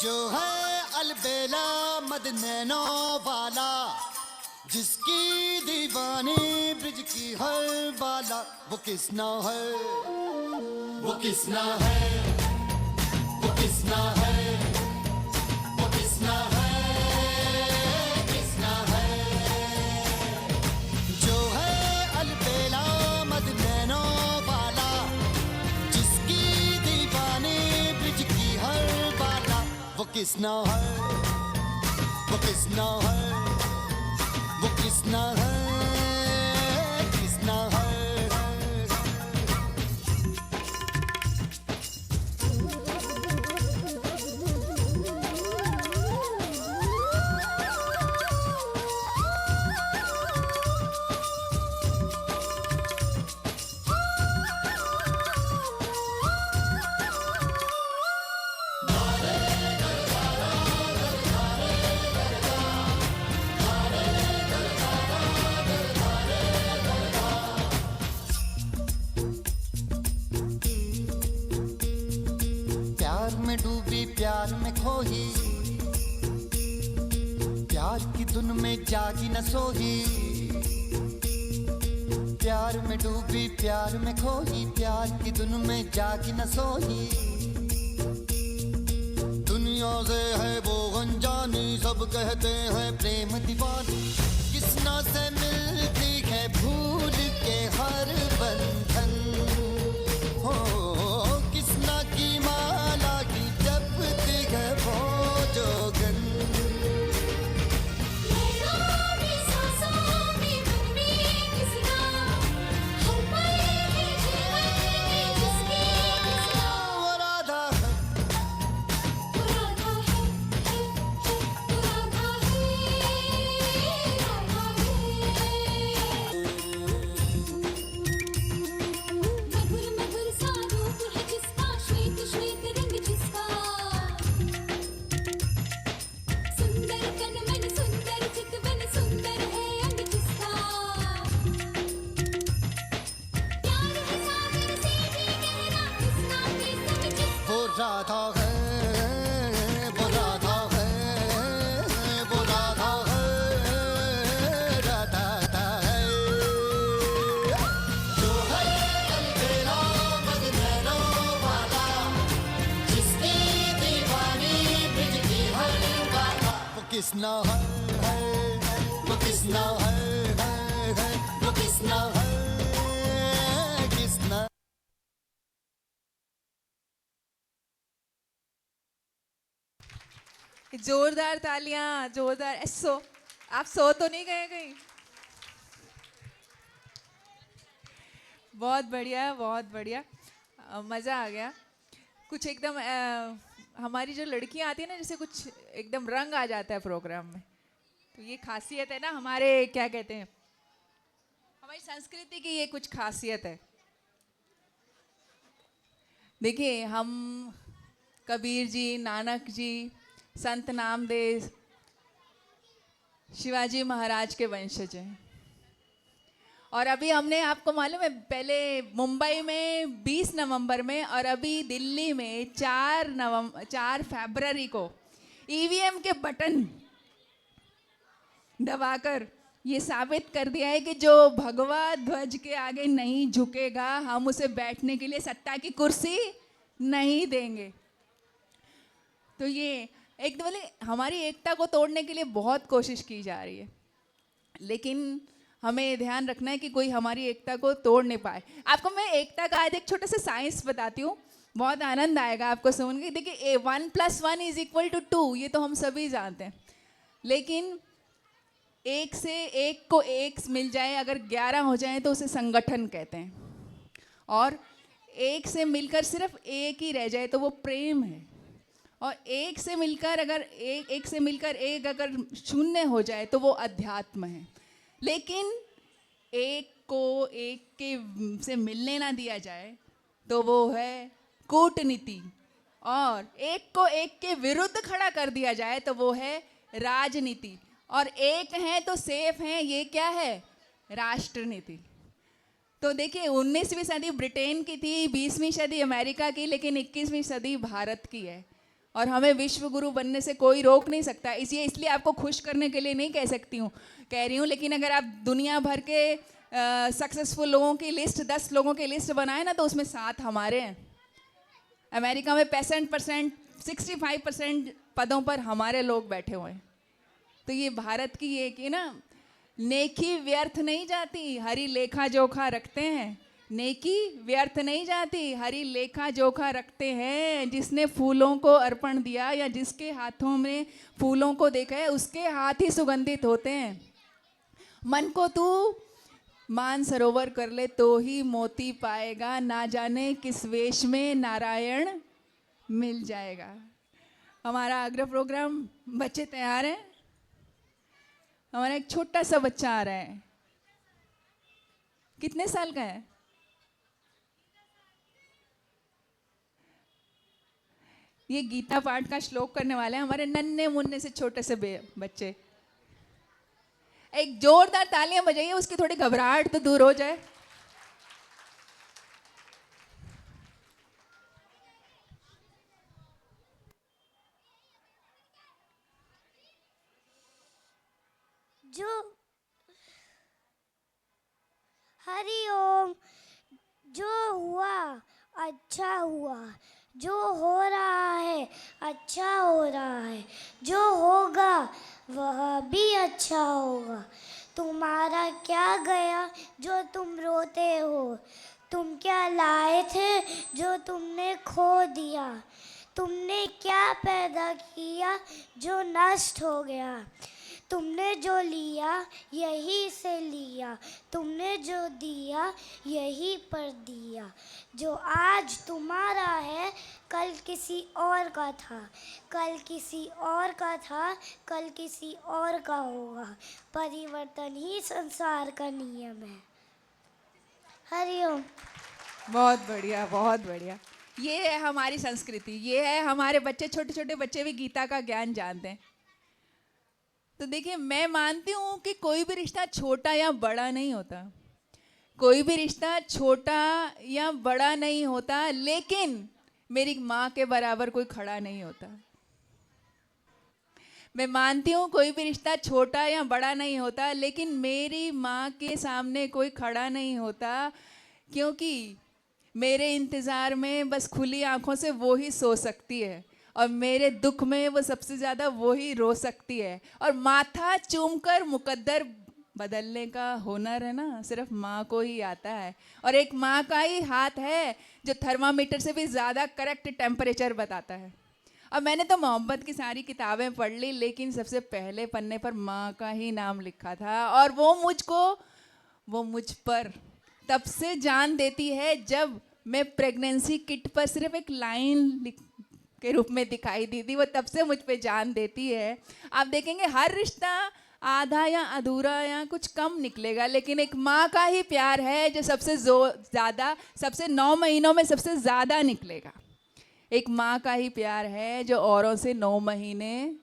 जो है अलबेला मद नैनो वाला, जिसकी दीवानी ब्रिज की हर बाला, वो किसना है, वो किसना है, वो किसना है, वो किसना है, किसना है। जो है अलबेला मद नैनो वाला, जिसकी दीवानी ब्रिज की हर बाला, वो किसना है, वो किसना है, वो किसना है, किसना है। प्यार में डूबी प्यार में खोही, प्यार की धुन में जागी न सोही। प्यार में डूबी प्यार में खोही, प्यार की धुन में जागी न सोही। दुनिया से है वो अनजानी, सब कहते हैं प्रेम दीवानी। किसना से मिलती है भूल के हर बंधन, हो किसना की माला की जपती है वो जोगन। वो राधा है, मधुर मधुर सा रूप है जिसका, श्वेत श्वेत रंग जिसका, सुंदर तन मन सुंदर चितवन सुंदर है अंग जिसका। प्यार है सागर से भी गहरा, उसका भी सब जिसका। वो राधा है, वो राधा है, वो राधा है, राधा है। जो है अलबेला मद नैनो वाला, जिसकी दीवानी ब्रिज की हर बाला, वो किसना है, वो किसना है, वो किसना है, किसना। जोरदार तालियां, जोरदार। आप सो तो नहीं गए कहीं? बहुत बढ़िया, बहुत बढ़िया। मज़ा आ गया। कुछ एकदम हमारी जो लड़कियां आती है ना, जैसे कुछ एकदम रंग आ जाता है प्रोग्राम में। तो ये खासियत है ना हमारे, क्या कहते हैं, हमारी संस्कृति की ये कुछ खासियत है। देखिए, हम कबीर जी, नानक जी, संत नामदेव, शिवाजी महाराज के वंशज हैं। और अभी हमने, आपको मालूम है, पहले मुंबई में 20 नवंबर में और अभी दिल्ली में 4 फरवरी को ईवीएम के बटन दबाकर ये साबित कर दिया है कि जो भगवा ध्वज के आगे नहीं झुकेगा, हम उसे बैठने के लिए सत्ता की कुर्सी नहीं देंगे। तो ये एक बोले, हमारी एकता को तोड़ने के लिए बहुत कोशिश की जा रही है, लेकिन हमें ध्यान रखना है कि कोई हमारी एकता को तोड़ नहीं पाए। आपको मैं एकता का आज एक छोटा सा साइंस बताती हूँ, बहुत आनंद आएगा आपको सुन के। देखिए, 1 + 1 = 2, ये तो हम सभी जानते हैं। लेकिन एक से एक को एक मिल जाए, अगर 11 हो जाए तो उसे संगठन कहते हैं। और एक से मिलकर सिर्फ एक ही रह जाए तो वो प्रेम है। और एक से मिलकर एक अगर शून्य हो जाए तो वो अध्यात्म है। लेकिन एक को एक के से मिलने ना दिया जाए तो वो है कूटनीति, और एक को एक के विरुद्ध खड़ा कर दिया जाए तो वो है राजनीति, और एक हैं तो सेफ हैं, ये क्या है, राष्ट्रनीति। तो देखिए, 19वीं सदी ब्रिटेन की थी, 20वीं सदी अमेरिका की, लेकिन 21वीं सदी भारत की है। और हमें विश्व गुरु बनने से कोई रोक नहीं सकता। इसलिए आपको खुश करने के लिए नहीं कह रही हूँ, लेकिन अगर आप दुनिया भर के सक्सेसफुल लोगों की लिस्ट 10 लोगों की लिस्ट बनाए ना, तो उसमें 7 हमारे हैं। अमेरिका में 65% पदों पर हमारे लोग बैठे हुए हैं। तो ये भारत की ये कि ना, नेकी व्यर्थ नहीं जाती, हरी लेखा जोखा रखते हैं। नेकी व्यर्थ नहीं जाती, हरी लेखा जोखा रखते हैं। जिसने फूलों को अर्पण दिया या जिसके हाथों में फूलों को देखा है, उसके हाथ ही सुगंधित होते हैं। मन को तू मान सरोवर कर ले तो ही मोती पाएगा, ना जाने किस वेश में नारायण मिल जाएगा। हमारा अगला प्रोग्राम, बच्चे तैयार हैं? हमारा एक छोटा सा बच्चा आ रहा है। कितने साल का है? ये गीता पाठ का श्लोक करने वाले हैं हमारे नन्हे मुन्ने से छोटे से बच्चे। एक जोरदार तालियां बजाइए, उसकी थोड़ी घबराहट तो दूर हो जाए। जो हरि ओम। जो हुआ अच्छा हुआ, जो हो रहा है अच्छा हो रहा है, जो होगा वह भी अच्छा होगा। तुम्हारा क्या गया जो तुम रोते हो? तुम क्या लाए थे जो तुमने खो दिया? तुमने क्या पैदा किया जो नष्ट हो गया? तुमने जो लिया यही से लिया, तुमने जो दिया यही पर दिया। जो आज तुम्हारा है कल किसी और का था, कल किसी और का था, कल किसी और का होगा। परिवर्तन ही संसार का नियम है। हरिओम। बहुत बढ़िया, बहुत बढ़िया। ये है हमारी संस्कृति, ये है हमारे बच्चे। छोटे छोटे बच्चे भी गीता का ज्ञान जानते हैं। तो देखिए, मैं मानती हूँ कि कोई भी रिश्ता छोटा या बड़ा नहीं होता, कोई भी रिश्ता छोटा या बड़ा नहीं होता, लेकिन मेरी माँ के बराबर कोई खड़ा नहीं होता। मैं मानती हूँ कोई भी रिश्ता छोटा या बड़ा नहीं होता, लेकिन मेरी माँ के सामने कोई खड़ा नहीं होता, क्योंकि मेरे इंतज़ार में बस खुली आंखों से वो ही सो सकती है, और मेरे दुख में वो सबसे ज़्यादा वो ही रो सकती है। और माथा चूमकर मुकद्दर बदलने का हुनर है ना, सिर्फ माँ को ही आता है। और एक माँ का ही हाथ है जो थर्मामीटर से भी ज़्यादा करेक्ट टेम्परेचर बताता है। अब मैंने तो मोहब्बत की सारी किताबें पढ़ ली, लेकिन सबसे पहले पन्ने पर माँ का ही नाम लिखा था। और वो मुझ पर तब से जान देती है जब मैं प्रेगनेंसी किट पर सिर्फ एक लाइन के रूप में दिखाई दी थी। वो तब से मुझ पे जान देती है। आप देखेंगे हर रिश्ता आधा या अधूरा या कुछ कम निकलेगा, लेकिन एक माँ का ही प्यार है जो सबसे ज़्यादा, सबसे 9 महीनों में सबसे ज़्यादा निकलेगा। एक माँ का ही प्यार है जो औरों से 9 महीने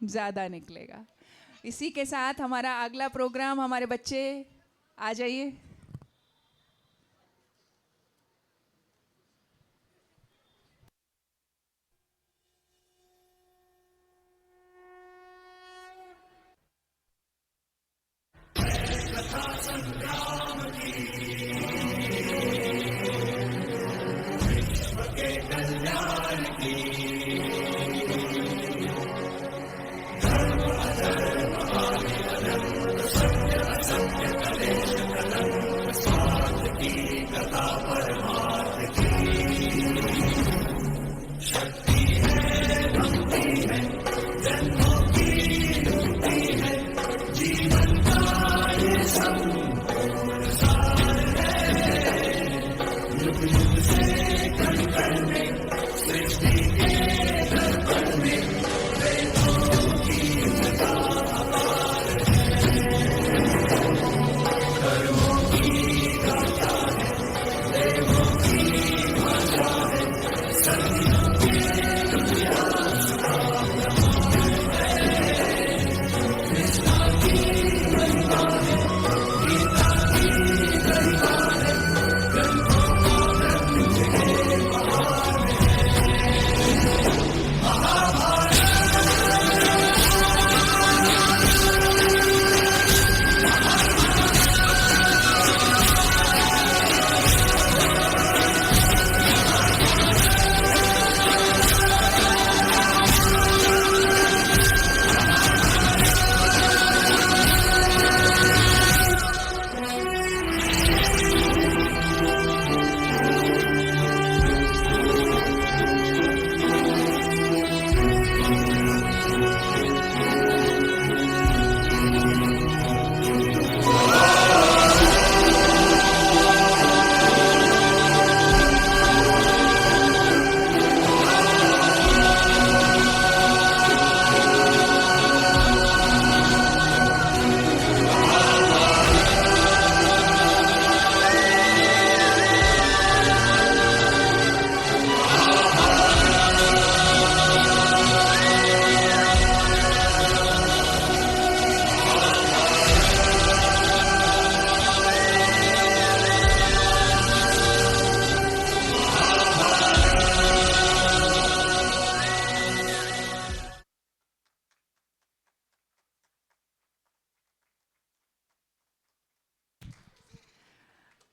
ज़्यादा निकलेगा। इसी के साथ हमारा अगला प्रोग्राम, हमारे बच्चे आ जाइए।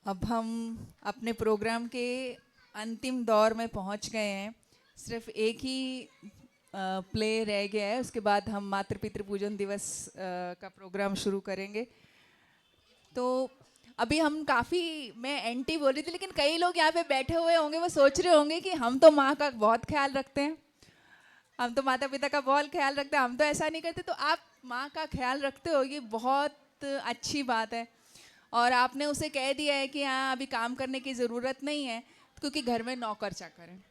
अब हम अपने प्रोग्राम के अंतिम दौर में पहुंच गए हैं। सिर्फ एक ही प्ले रह गया है, उसके बाद हम मातृ पितृ पूजन दिवस का प्रोग्राम शुरू करेंगे। तो अभी हम काफ़ी, मैं एंटी बोल रही थी, लेकिन कई लोग यहाँ पे बैठे हुए होंगे, वो सोच रहे होंगे कि हम तो माँ का बहुत ख्याल रखते हैं, हम तो माता पिता का बहुत ख्याल रखते हैं, हम तो ऐसा नहीं करते। तो आप माँ का ख्याल रखते हो, ये बहुत अच्छी बात है। और आपने उसे कह दिया है कि हाँ अभी काम करने की ज़रूरत नहीं है, क्योंकि घर में नौकर चाकर हैं।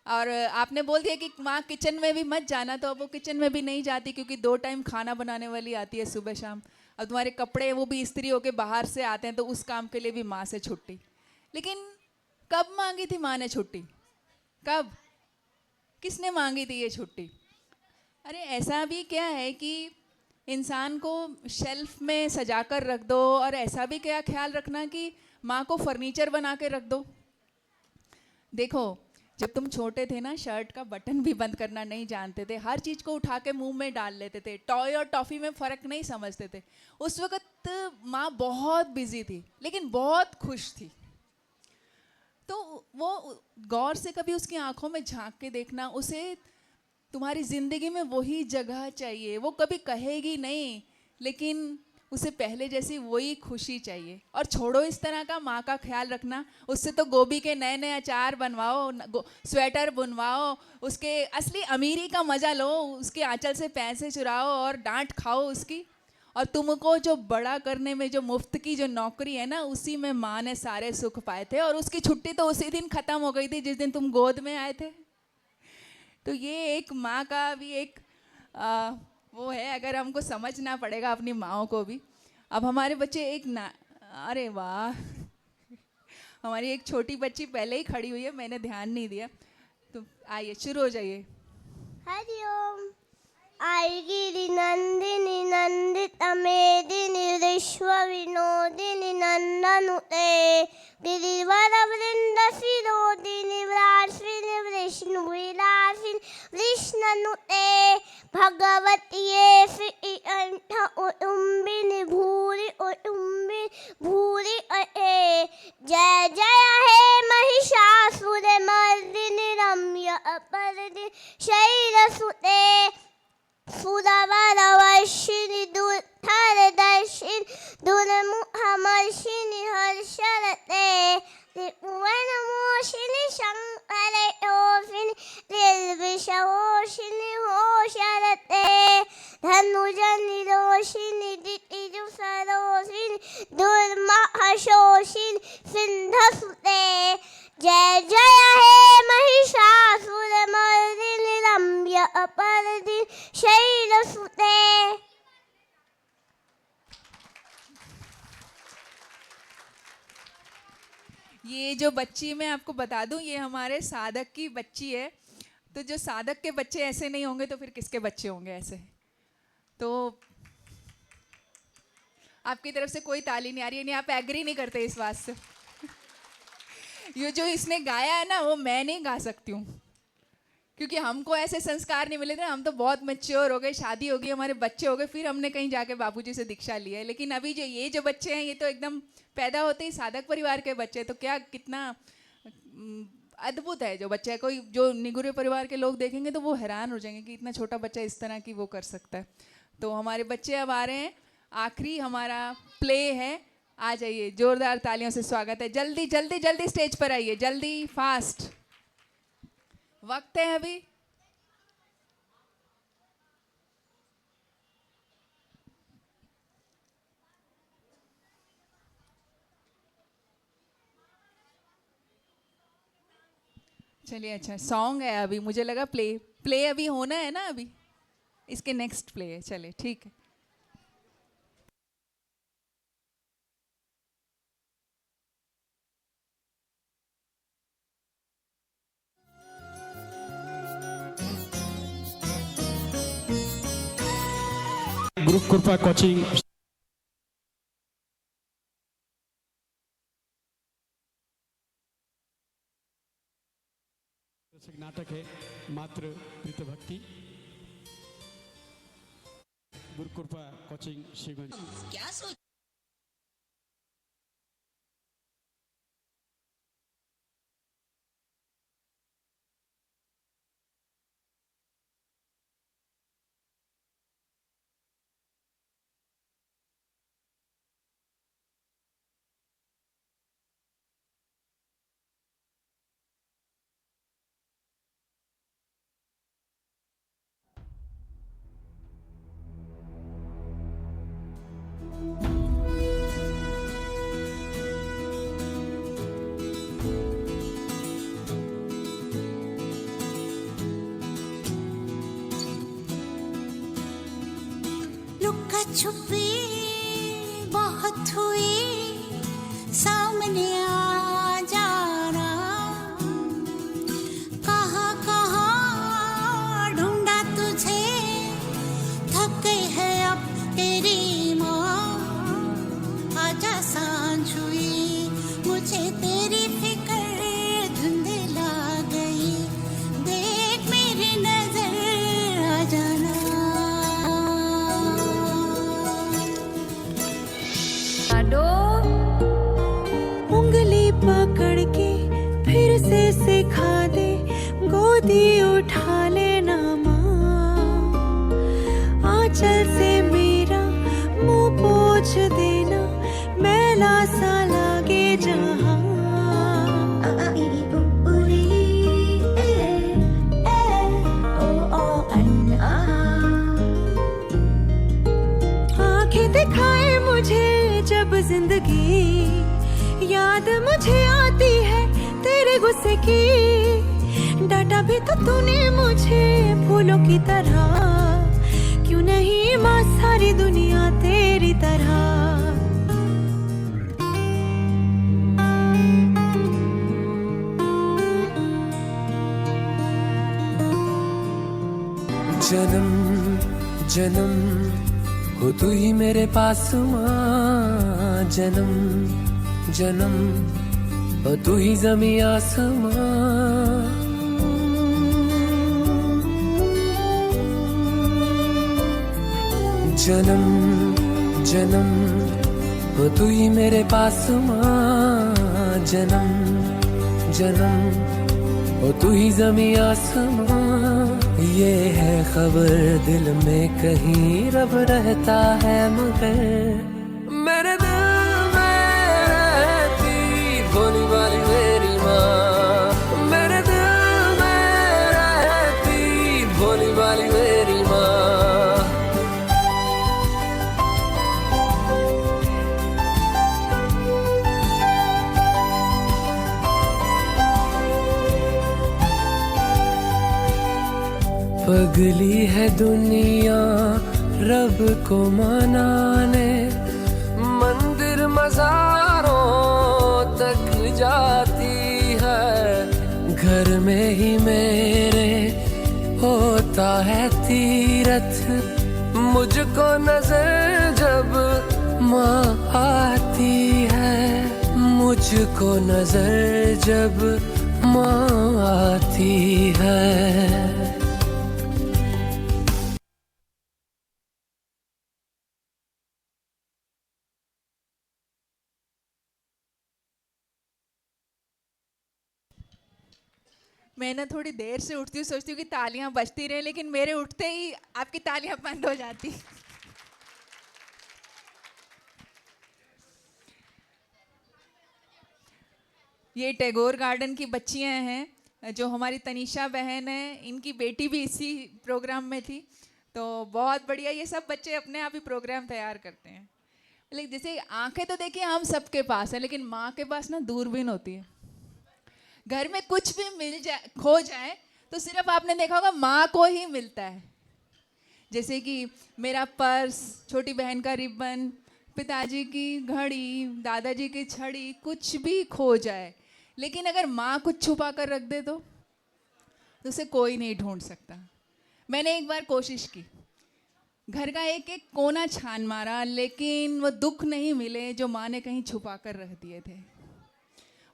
और आपने बोल दिया कि माँ किचन में भी मत जाना, तो अब वो किचन में भी नहीं जाती, क्योंकि 2 टाइम खाना बनाने वाली आती है सुबह शाम। अब तुम्हारे कपड़े वो भी इस्त्री होके बाहर से आते हैं, तो उस काम के लिए भी माँ से छुट्टी। लेकिन कब मांगी थी माँ ने छुट्टी? कब? किसने मांगी थी ये छुट्टी? अरे ऐसा भी क्या है कि इंसान को शेल्फ में सजा कर रख दो, और ऐसा भी क्या ख्याल रखना कि माँ को फर्नीचर बना के रख दो। देखो, जब तुम छोटे थे ना, शर्ट का बटन भी बंद करना नहीं जानते थे, हर चीज़ को उठा के मुंह में डाल लेते थे, टॉय और टॉफ़ी में फ़र्क नहीं समझते थे। उस वक़्त माँ बहुत बिजी थी, लेकिन बहुत खुश थी। तो वो गौर से कभी उसकी आंखों में झांक के देखना, उसे तुम्हारी ज़िंदगी में वही जगह चाहिए। वो कभी कहेगी नहीं, लेकिन उसे पहले जैसी वही खुशी चाहिए। और छोड़ो इस तरह का माँ का ख्याल रखना, उससे तो गोभी के नए नए अचार बनवाओ, स्वेटर बुनवाओ, उसके असली अमीरी का मज़ा लो, उसके आंचल से पैसे चुराओ और डांट खाओ उसकी। और तुमको जो बड़ा करने में जो मुफ्त की जो नौकरी है ना, उसी में माँ ने सारे सुख पाए थे। और उसकी छुट्टी तो उसी दिन ख़त्म हो गई थी जिस दिन तुम गोद में आए थे। तो ये एक माँ का भी एक वो है, अगर हमको समझना पड़ेगा अपनी माँओं को भी। अब हमारे बच्चे एक ना, अरे वाह, हमारी एक छोटी बच्ची पहले ही खड़ी हुई है, मैंने ध्यान नहीं दिया। तो आइए शुरू हो जाइए। हरिओम। ऐगिरि नंदिनि नंदित मेदिनि विश्व विनोदिनि नंदनुते गिरिवर वृंद शिरोदिनि विलासिनि विष्णु विलासिनि विष्णुनुते भगवती श्री अंठ उटुम्बिनि भूरि उटुम्बिनि भूरि अहे। जय जय हे महिषासुर मर्दिनि रम्य अपरदिनि शैलसुते सुरवरवर्षिणि दुर्धरदर्शिनि दुर्मुखमर्षिणि हर्षरते त्रिभुवनमोषिणि शङ्करयोषिणि निर्विषवोषिणि होशरते धनुजनिरोषिणि दितिजुसरोषिणि दुर्महशोषिणि सिन्धसुते। जय जय हे महिषासुरमर्दिनि रम्य अपरदिनि शैलसुते। ये जो बच्ची मैं आपको बता दूं, ये हमारे साधक की बच्ची है। तो जो साधक के बच्चे ऐसे नहीं होंगे तो फिर किसके बच्चे होंगे ऐसे? तो आपकी तरफ से कोई ताली नहीं आ रही है, नहीं आप एग्री नहीं करते इस बात से। ये जो इसने गाया है ना, वो मैं नहीं गा सकती हूँ, क्योंकि हमको ऐसे संस्कार नहीं मिले थे। हम तो बहुत मैच्योर हो गए, शादी हो गई, हमारे बच्चे हो गए, फिर हमने कहीं जाके बाबूजी से दीक्षा ली है। लेकिन अभी जो ये जो बच्चे हैं, ये तो एकदम पैदा होते ही साधक परिवार के बच्चे। तो क्या कितना अद्भुत है जो बच्चा है। कोई जो निगुरे परिवार के लोग देखेंगे तो वो हैरान हो जाएंगे कि इतना छोटा बच्चा इस तरह की वो कर सकता है। तो हमारे बच्चे अब आ रहे हैं, आखिरी हमारा प्ले है। आ जाइए, जोरदार तालियों से स्वागत है। जल्दी जल्दी जल्दी स्टेज पर आइए, जल्दी, फास्ट, वक्त है अभी। चलिए, अच्छा सॉन्ग है अभी, मुझे लगा प्ले अभी होना है ना, अभी इसके नेक्स्ट प्ले है। चलिए ठीक है। गुरु कृपा कोचिंग नाटक है मातृ प्रीत भक्ति। गुरु कृपा कोचिंग शिवगंज। छुपी बहुत हुई, सामने आ जाना। कहाँ कहाँ ढूंढा तुझे, थक गई है अब तेरी माँ। आजा सांझ हुई, मुझे तेरी फिक्र धुंधला गई। देख मेरी नजर आ जाना। लाडो उंगली पकड़ के फिर से सिखा दे, गोदी उठा लेना माँ। आंचल से मेरा मुंह पोंछ देना, मैला सा लागे जहाँ। आंखें दिखाए मुझे जब जिंदगी, याद मुझे आती है तेरे गुस्से की। डांटा भी तो तूने मुझे फूलों की तरह, क्यों नहीं माँ सारी दुनिया तेरी तरह। जन्म जन्म हो तू ही मेरे पास माँ। जन्म जन्म हो तू ही ज़मीं आसमां। जन्म जन्म हो तू ही मेरे पास माँ। जन्म जन्म हो तू ही ज़मीं आसमां। ये है खबर दिल में कहीं रब रहता है, मगर मेरे दिल में रहती भोली वाली मेरी माँ। मेरे दिल में रहती भोली वाली मेरी माँ। पगली है दुनिया रब को मनाने, मंदिर मज़ारों तक जाती है। घर में ही मेरे होता है तीरथ, मुझको नजर जब माँ आती है। मुझको नजर जब माँ आती है। मैं ना थोड़ी देर से उठती हूँ, सोचती हूँ कि तालियां बजती रहे, लेकिन मेरे उठते ही आपकी तालियां बंद हो जाती। ये टैगोर गार्डन की बच्चियां हैं, जो हमारी तनीषा बहन है, इनकी बेटी भी इसी प्रोग्राम में थी। तो बहुत बढ़िया, ये सब बच्चे अपने आप ही प्रोग्राम तैयार करते हैं। लेकिन जैसे आंखें तो देखिए हम सबके पास है, लेकिन माँ के पास ना दूरबीन होती है। घर में कुछ भी मिल जाए, खो जाए, तो सिर्फ आपने देखा होगा माँ को ही मिलता है। जैसे कि मेरा पर्स, छोटी बहन का रिबन, पिताजी की घड़ी, दादाजी की छड़ी, कुछ भी खो जाए, लेकिन अगर माँ कुछ छुपा कर रख दे तो उसे कोई नहीं ढूंढ सकता। मैंने एक बार कोशिश की, घर का एक एक कोना छान मारा, लेकिन वो दुख नहीं मिले जो माँ ने कहीं छुपा कर रख दिए थे।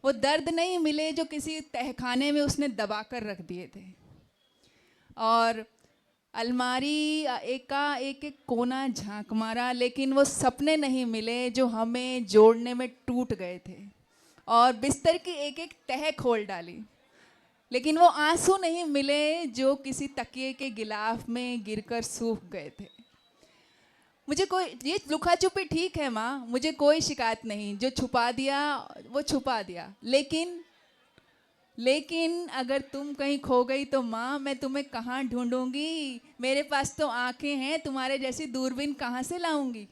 वो दर्द नहीं मिले जो किसी तहखाने में उसने दबा कर रख दिए थे। और अलमारी का एक एक कोना झांक मारा, लेकिन वो सपने नहीं मिले जो हमें जोड़ने में टूट गए थे। और बिस्तर की एक एक तह खोल डाली, लेकिन वो आंसू नहीं मिले जो किसी तकिए के गिलाफ में गिरकर सूख गए थे। मुझे कोई, ये लुका छुपी ठीक है माँ, मुझे कोई शिकायत नहीं, जो छुपा दिया वो छुपा दिया, लेकिन अगर तुम कहीं खो गई तो माँ मैं तुम्हें कहाँ ढूंढूंगी? मेरे पास तो आंखें हैं, तुम्हारे जैसी दूरबीन कहाँ से लाऊंगी?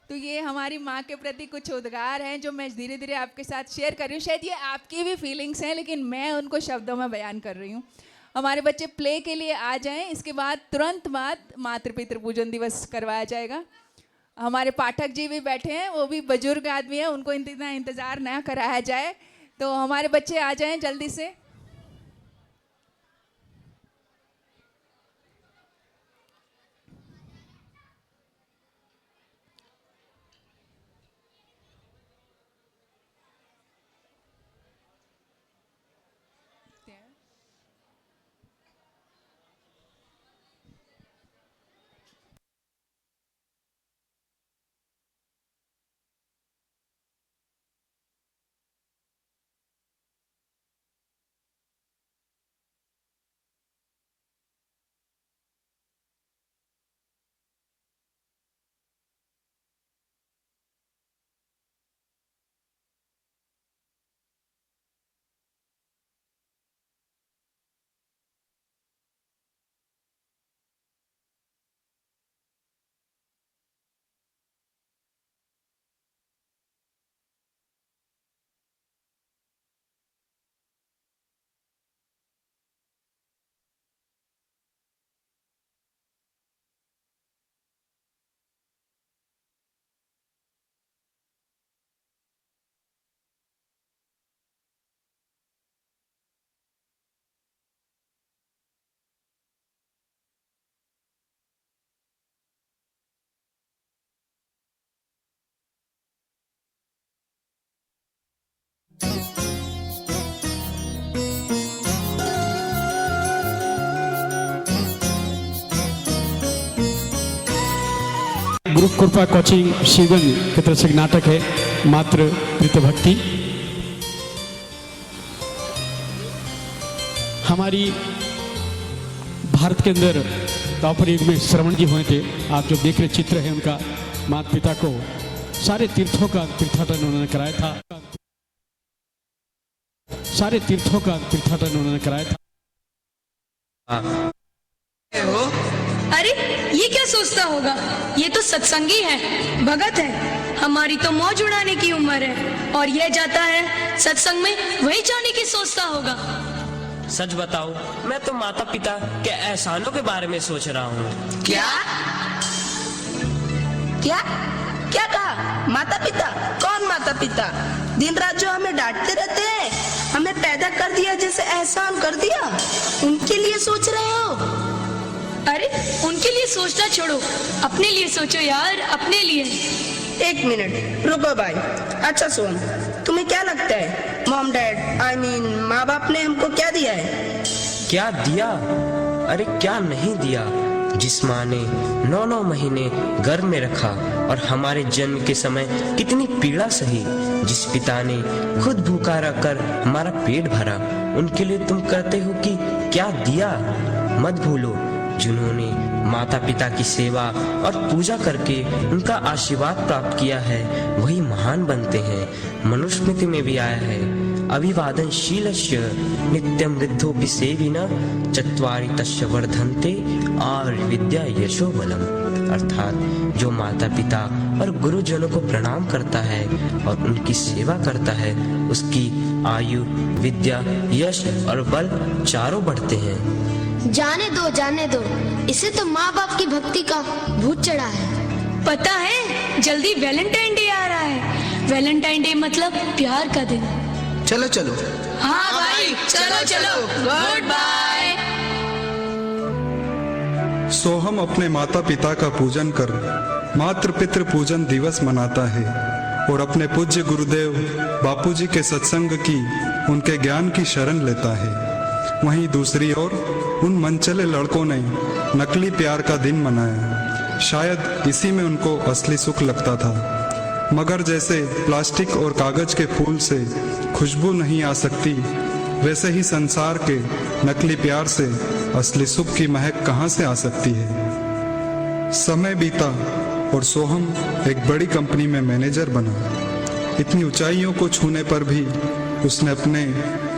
तो ये हमारी माँ के प्रति कुछ उद्गार हैं जो मैं धीरे धीरे आपके साथ शेयर कर रही हूँ। शायद ये आपकी भी फीलिंग्स हैं, लेकिन मैं उनको शब्दों में बयान कर रही हूँ। हमारे बच्चे प्ले के लिए आ जाएं। इसके बाद तुरंत बाद मातृ पितृ पूजन दिवस करवाया जाएगा। हमारे पाठक जी भी बैठे हैं, वो भी बुजुर्ग आदमी है, उनको इतना इंतज़ार ना कराया जाए। तो हमारे बच्चे आ जाएं जल्दी से। गुरु कृपा कोचिंग शिवगंज की तरफ से एक नाटक है मातृ पितृ भक्ति। हमारी भारत के अंदर द्वापर युग में श्रवण जी हुए थे। आप जो देख रहे चित्र है उनका, माता पिता को सारे तीर्थों का तीर्थाटन उन्होंने कराया था। सारे तीर्थों का तीर्थाटन उन्होंने कराया था। अरे ये क्या सोचता होगा, ये तो सत्संगी है, भगत है। हमारी तो मौज उड़ाने की उम्र है और यह जाता है सत्संग में, वही जाने की सोचता होगा। सच बताओ, मैं तो माता पिता के एहसानों के बारे में सोच रहा हूँ। क्या क्या क्या कहा? माता पिता? कौन माता पिता? दिन रात जो हमें डांटते रहते हैं, हमें पैदा कर दिया जैसे एहसान कर दिया, उनके लिए सोच रहे हो? अरे उनके लिए सोचना छोड़ो, अपने लिए सोचो यार, अपने लिए। एक मिनट रुको भाई। अच्छा सुन, तुम्हें क्या लगता है मॉम डैड माँ बाप ने हमको क्या दिया है? क्या दिया? अरे क्या नहीं दिया। जिस माँ ने 9-9 महीने गर्भ में रखा और हमारे जन्म के समय कितनी पीड़ा सही, जिस पिता ने खुद भूखा रखकर हमारा पेट भरा, उनके लिए तुम कहते हो कि क्या दिया? मत भूलो, जिन्होंने माता पिता की सेवा और पूजा करके उनका आशीर्वाद प्राप्त किया है, वही महान बनते हैं। मनुस्मृति में भी आया है, अभिवादनशीलस्य नित्यं वृद्धोपि सेविना चत्वारि तस्य वर्धन्ते आयुर्विद्या यशो बलम। अर्थात जो माता पिता और गुरुजनों को प्रणाम करता है और उनकी सेवा करता है, उसकी आयु, विद्या, यश और बल चारों बढ़ते हैं। जाने दो, इसे तो माँ बाप की भक्ति का भूत चढ़ा है। पता है जल्दी वैलेंटाइन डे आ रहा है। वैलेंटाइन डे मतलब प्यार का दिन। चलो चलो। हाँ भाई, चलो चलो, गुड बाय। सोहम अपने माता पिता का पूजन कर मातृ पितृ पूजन दिवस मनाता है और अपने पूज्य गुरुदेव बापूजी के सत्संग की, उनके ज्ञान की शरण लेता है। वहीं दूसरी ओर उन मनचले लड़कों ने नकली प्यार का दिन मनाया। शायद इसी में उनको असली सुख लगता था। मगर जैसे प्लास्टिक और कागज के फूल से खुशबू नहीं आ सकती, वैसे ही संसार के नकली प्यार से असली सुख की महक कहाँ से आ सकती है। समय बीता और सोहम एक बड़ी कंपनी में मैनेजर बना। इतनी ऊंचाइयों को छूने पर भी उसने अपने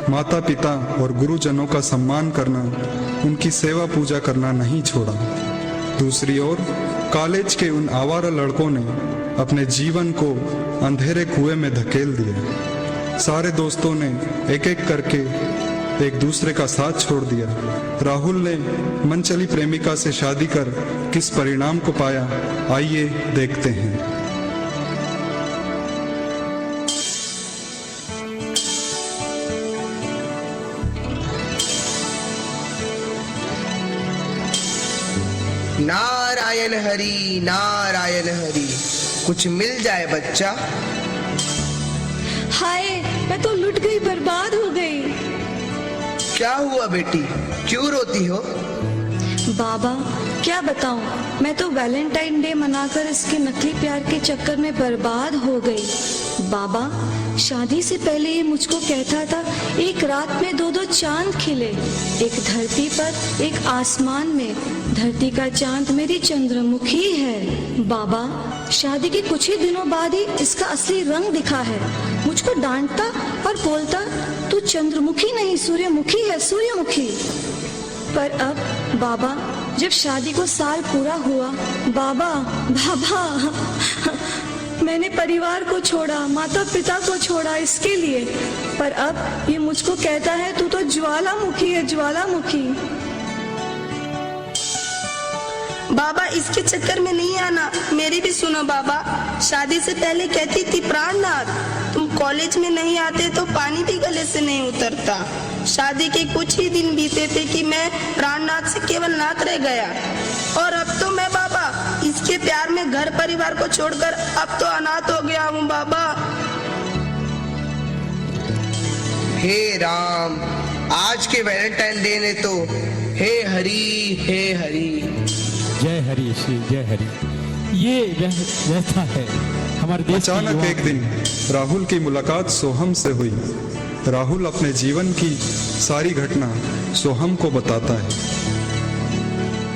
माता पिता और गुरुजनों का सम्मान करना, उनकी सेवा पूजा करना नहीं छोड़ा। दूसरी ओर कॉलेज के उन आवारा लड़कों ने अपने जीवन को अंधेरे कुएं में धकेल दिया। सारे दोस्तों ने एक एक करके एक दूसरे का साथ छोड़ दिया। राहुल ने मनचली प्रेमिका से शादी कर किस परिणाम को पाया, आइए देखते हैं। नारायण हरि नारायण हरि, कुछ मिल जाए बच्चा। हाय, मैं तो लुट गई, बर्बाद हो गई। क्या हुआ बेटी, क्यों रोती हो? बाबा क्या बताऊं, मैं तो वैलेंटाइन डे मनाकर इसके नकली प्यार के चक्कर में बर्बाद हो गई। बाबा शादी से पहले ये मुझको कहता था एक रात में 2-2 चांद खिले, एक धरती पर एक आसमान में। धरती का चांद मेरी चंद्रमुखी है। बाबा शादी के कुछ ही दिनों बाद ही इसका असली रंग दिखा है। मुझको डांटता और बोलता तू चंद्रमुखी नहीं सूर्यमुखी है, सूर्यमुखी। पर अब बाबा जब शादी को साल पूरा हुआ, बाबा मैंने परिवार को छोड़ा, माता पिता को छोड़ा इसके लिए। पर अब ये मुझको कहता है तू तो ज्वालामुखी है, ज्वालामुखी। बाबा इसके चक्कर में नहीं आना, मेरी भी सुनो बाबा। शादी से पहले कहती थी प्राणनाथ, तुम कॉलेज में नहीं आते तो पानी भी गले से नहीं उतरता। शादी के कुछ ही दिन बीते थे कि मैं प्राणनाथ से केवल नाथ रह गया, और अब तो मैं बाबा इसके प्यार में घर परिवार को छोड़कर अब तो अनाथ हो गया हूँ बाबा। हे राम, आज के वैलेंटाइन डे ने तो हे हरि हे हरि। जय हरि श्री जय हरि। ये व्यवस्था है हमारे देश। अचानक एक दिन राहुल की मुलाकात सोहम से हुई। राहुल अपने जीवन की सारी घटना सोहम को बताता है।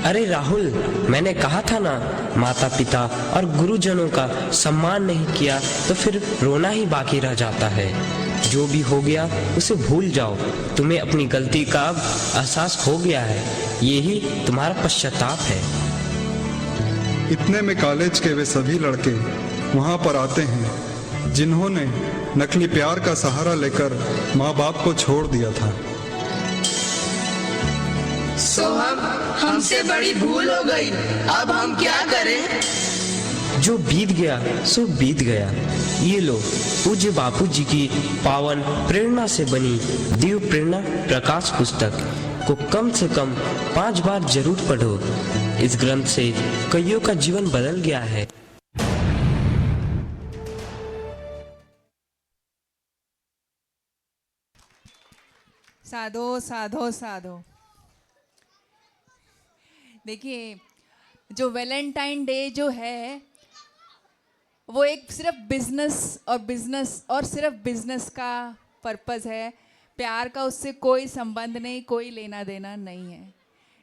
अरे राहुल, मैंने कहा था ना, माता पिता और गुरुजनों का सम्मान नहीं किया तो फिर रोना ही बाकी रह जाता है। जो भी हो गया उसे भूल जाओ, तुम्हें अपनी गलती का अब एहसास हो गया है, यही तुम्हारा पश्चाताप है। इतने में कॉलेज के वे सभी लड़के वहां पर आते हैं जिन्होंने नकली प्यार का सहारा लेकर माँ बाप को छोड़ दिया था। सोहम, हमसे बड़ी भूल हो गई, अब हम क्या करें? जो बीत गया सो बीत गया। ये लो पूज्य बापू जी की पावन प्रेरणा से बनी दिव्य प्रेरणा प्रकाश पुस्तक को कम से कम 5 बार जरूर पढ़ो। इस ग्रंथ से कईयों का जीवन बदल गया है। साधो साधो साधो। देखिए, जो वैलेंटाइन डे जो है वो एक सिर्फ बिजनेस और सिर्फ बिजनेस का पर्पस है। प्यार का उससे कोई संबंध नहीं, कोई लेना देना नहीं है।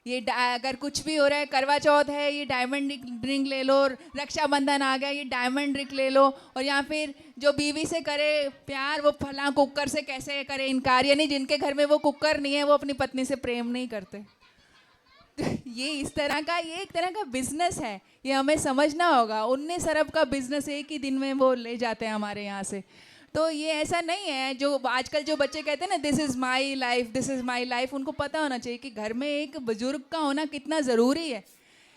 ये अगर कुछ भी हो रहा है, करवा चौथ है, ये डायमंड रिंग ले लो, रक्षाबंधन आ गया, ये डायमंड रिंग ले लो, और या फिर जो बीवी से करे प्यार वो फला कुकर से कैसे करे इनकार। यानी जिनके घर में वो कुकर नहीं है वो अपनी पत्नी से प्रेम नहीं करते। ये इस तरह का, ये एक तरह का बिजनेस है, ये हमें समझना होगा। 19 अरब का बिजनेस एक ही दिन में वो ले जाते हैं हमारे यहाँ से। तो ये ऐसा नहीं है जो आजकल जो बच्चे कहते हैं ना, this is my life, this is my life. उनको पता होना चाहिए कि घर में एक बुजुर्ग का होना कितना ज़रूरी है।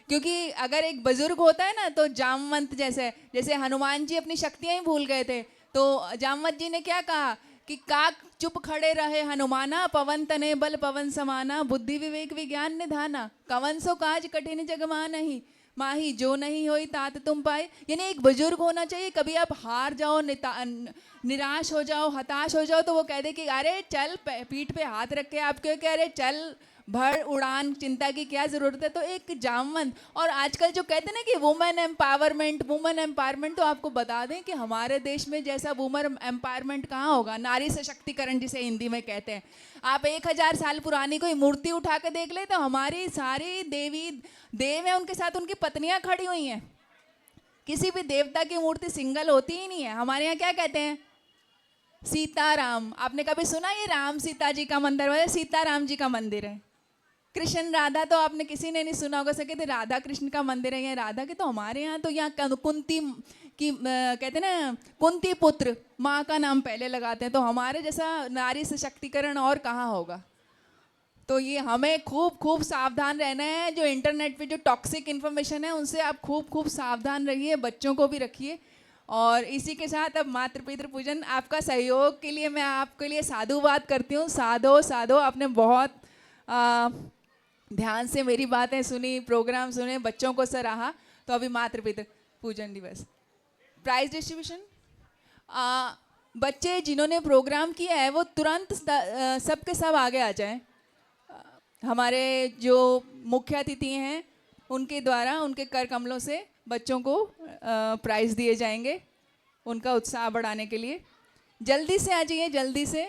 क्योंकि अगर एक बुजुर्ग होता है ना, तो जामवंत जैसे हनुमान जी अपनी शक्तियाँ ही भूल गए थे, तो जामवंत जी ने क्या कहा कि काक चुप खड़े रहे हनुमाना, पवन तने बल पवन समाना, बुद्धि विवेक विज्ञान निधाना, कवन सो काज कठिन जगमा नहीं, माही जो नहीं होई तात तुम पाए। यानी एक बुजुर्ग होना चाहिए। कभी आप हार जाओ, निराश हो जाओ, हताश हो जाओ, तो वो कह दे कि अरे चल, पीठ पे हाथ रख के आपके कह रहे चल भर उड़ान, चिंता की क्या ज़रूरत है। तो एक जामवंत। और आजकल जो कहते हैं ना कि वुमेन एम्पावरमेंट, तो आपको बता दें कि हमारे देश में जैसा वुमेन एम्पावरमेंट कहाँ होगा। नारी सशक्तिकरण जिसे हिंदी में कहते हैं। आप 1000 साल पुरानी कोई मूर्ति उठा के देख ले, तो हमारी सारी देव हैं, उनके साथ उनकी पत्नियाँ खड़ी हुई हैं। किसी भी देवता की मूर्ति सिंगल होती ही नहीं है। हमारे यहाँ क्या कहते हैं, सीताराम। आपने कभी सुना ये राम सीता जी का मंदिर है? सीताराम जी का मंदिर है। कृष्ण राधा तो आपने किसी ने नहीं सुना होगा, सके थे राधा कृष्ण का मंदिर है यहाँ राधा के, तो हमारे यहाँ तो यहाँ कुंती की कहते हैं ना कुंती पुत्र, माँ का नाम पहले लगाते हैं, तो हमारे जैसा नारी सशक्तिकरण और कहाँ होगा। तो ये हमें खूब खूब सावधान रहना है। जो इंटरनेट पे जो टॉक्सिक इन्फॉर्मेशन है उनसे आप खूब खूब सावधान रहिए, बच्चों को भी रखिए। और इसी के साथ अब मातृ पितृ पूजन, आपका सहयोग के लिए मैं आपके लिए साधुवाद करती हूँ। साधो साधो, आपने बहुत ध्यान से मेरी बातें सुनी, प्रोग्राम सुने, बच्चों को सराहा। तो अभी मातृ पितृ पूजन दिवस प्राइज डिस्ट्रीब्यूशन, बच्चे जिन्होंने प्रोग्राम किया है वो तुरंत सब के सब आगे आ जाएं। हमारे जो मुख्य अतिथि हैं उनके द्वारा उनके कर कमलों से बच्चों को प्राइज दिए जाएंगे, उनका उत्साह बढ़ाने के लिए। जल्दी से आ जाइए, जल्दी से।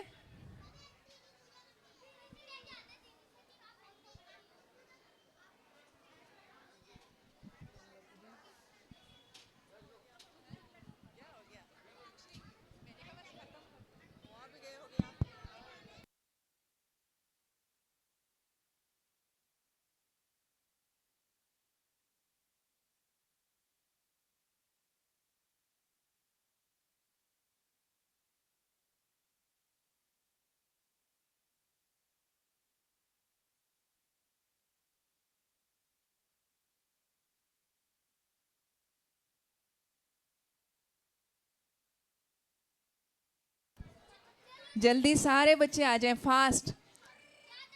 जल्दी सारे बच्चे आ जाएं, फास्ट।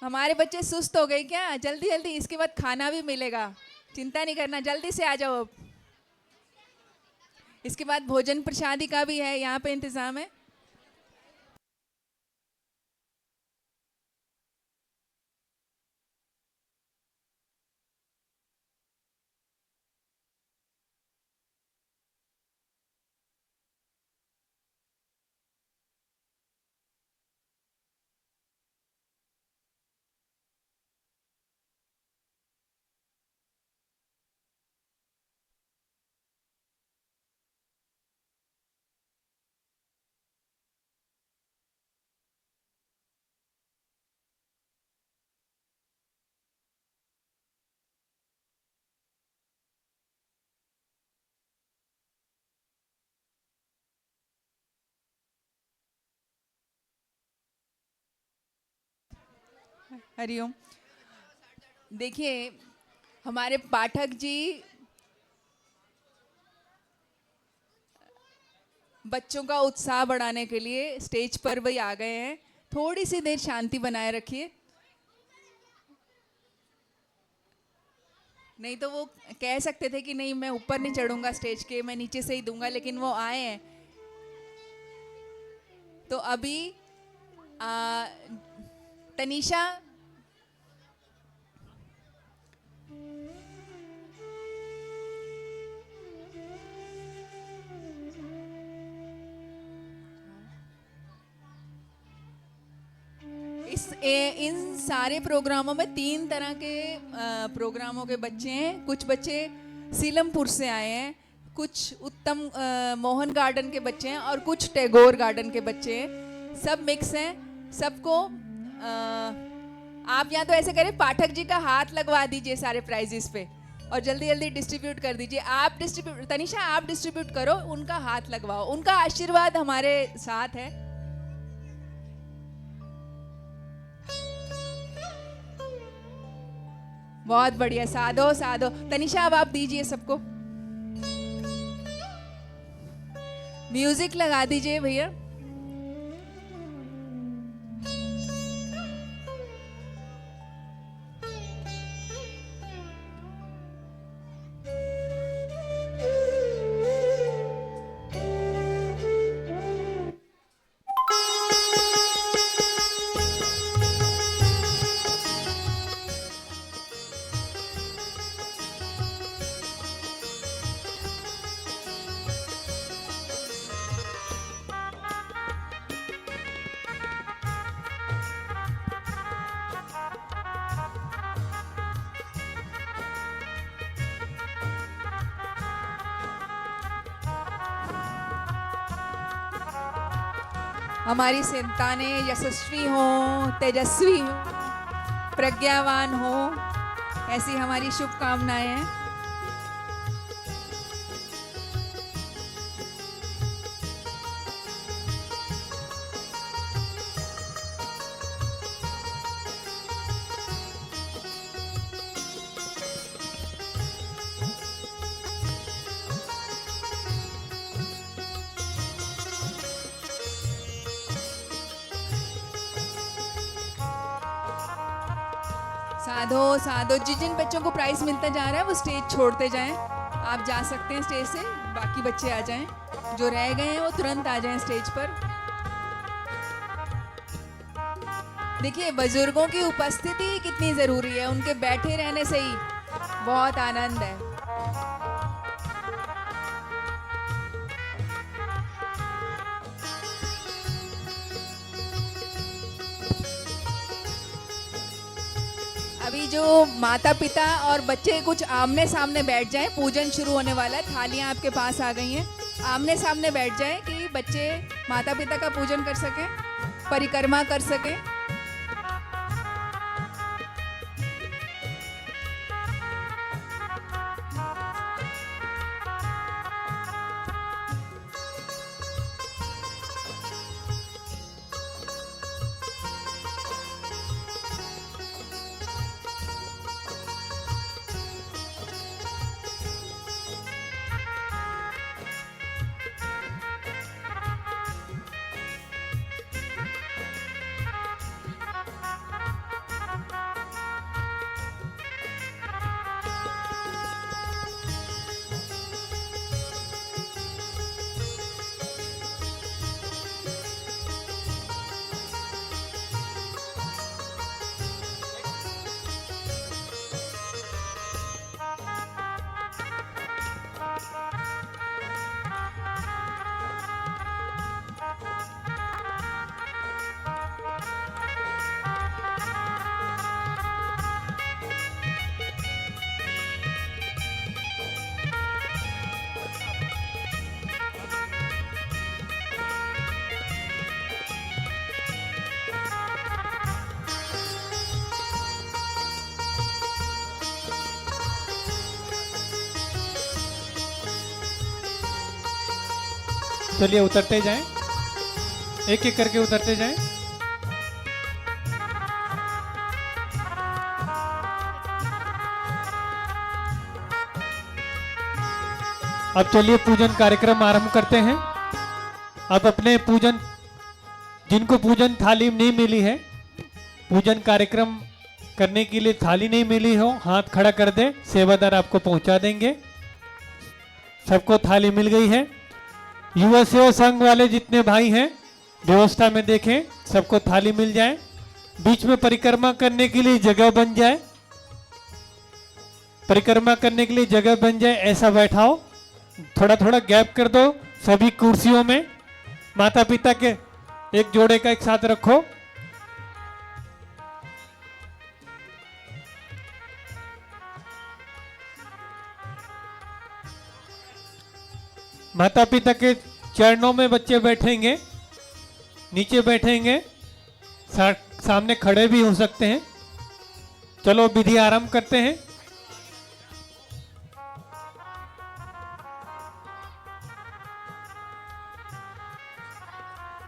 हमारे बच्चे सुस्त हो गए क्या? जल्दी जल्दी, इसके बाद खाना भी मिलेगा, चिंता नहीं करना, जल्दी से आ जाओ। अब इसके बाद भोजन प्रसादी का भी है, यहाँ पे इंतजाम है। हरिओम। देखिए हमारे पाठक जी बच्चों का उत्साह बढ़ाने के लिए स्टेज पर भी आ गए हैं। थोड़ी सी देर शांति बनाए रखिए, नहीं तो वो कह सकते थे कि नहीं मैं ऊपर नहीं चढ़ूंगा स्टेज के, मैं नीचे से ही दूंगा, लेकिन वो आए हैं। तो अभी तनीषा, इन सारे प्रोग्रामों में 3 तरह के प्रोग्रामों के बच्चे हैं। कुछ बच्चे सीलमपुर से आए हैं, कुछ उत्तम मोहन गार्डन के बच्चे हैं और कुछ टैगोर गार्डन के बच्चे हैं। सब मिक्स हैं। सबको आप या तो ऐसे करें, पाठक जी का हाथ लगवा दीजिए सारे प्राइजेस पे और जल्दी जल्दी डिस्ट्रीब्यूट कर दीजिए। आप डिस्ट्रीब्यूट, तनिषा आप डिस्ट्रीब्यूट करो, उनका हाथ लगवाओ, उनका आशीर्वाद हमारे साथ है। बहुत बढ़िया, साधो साधो। तनिषा अब आप दीजिए सबको, म्यूजिक लगा दीजिए भैया। हमारी संतानें यशस्वी हों, तेजस्वी हों, प्रज्ञावान हो, ऐसी हमारी शुभकामनाएं हैं। साधो साधो, जिन जिन बच्चों को प्राइस मिलता जा रहा है वो स्टेज छोड़ते जाएं। आप जा सकते हैं स्टेज से, बाकी बच्चे आ जाएं। जो रह गए हैं वो तुरंत आ जाएं स्टेज पर। देखिए बुजुर्गों की उपस्थिति कितनी जरूरी है, उनके बैठे रहने से ही बहुत आनंद है। अभी जो माता पिता और बच्चे कुछ आमने सामने बैठ जाएं, पूजन शुरू होने वाला है। थालियां आपके पास आ गई हैं, आमने सामने बैठ जाएं कि बच्चे माता पिता का पूजन कर सकें, परिक्रमा कर सकें। चलिए उतरते जाएं, एक एक करके उतरते जाएं। अब चलिए पूजन कार्यक्रम आरंभ करते हैं। अब अपने पूजन, जिनको पूजन थाली नहीं मिली है, पूजन कार्यक्रम करने के लिए थाली नहीं मिली हो, हाथ खड़ा कर दे, सेवादार आपको पहुंचा देंगे। सबको थाली मिल गई है। युवा सेवा संघ वाले जितने भाई हैं व्यवस्था में देखें, सबको थाली मिल जाए। बीच में परिक्रमा करने के लिए जगह बन जाए, परिक्रमा करने के लिए जगह बन जाए, ऐसा बैठाओ। थोड़ा थोड़ा गैप कर दो सभी कुर्सियों में। माता पिता के एक जोड़े का एक साथ रखो। माता पिता के चरणों में बच्चे बैठेंगे, नीचे बैठेंगे, सामने खड़े भी हो सकते हैं। चलो विधि आरंभ करते हैं।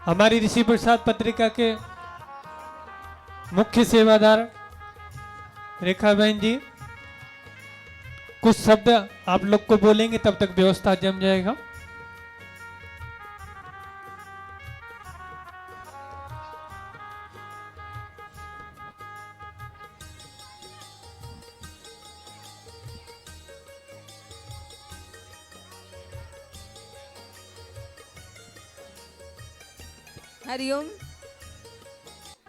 हमारी ऋषि प्रसाद पत्रिका के मुख्य सेवादार रेखा बहन जी कुछ शब्द आप लोग को बोलेंगे, तब तक व्यवस्था जम जाएगा। हरिओम।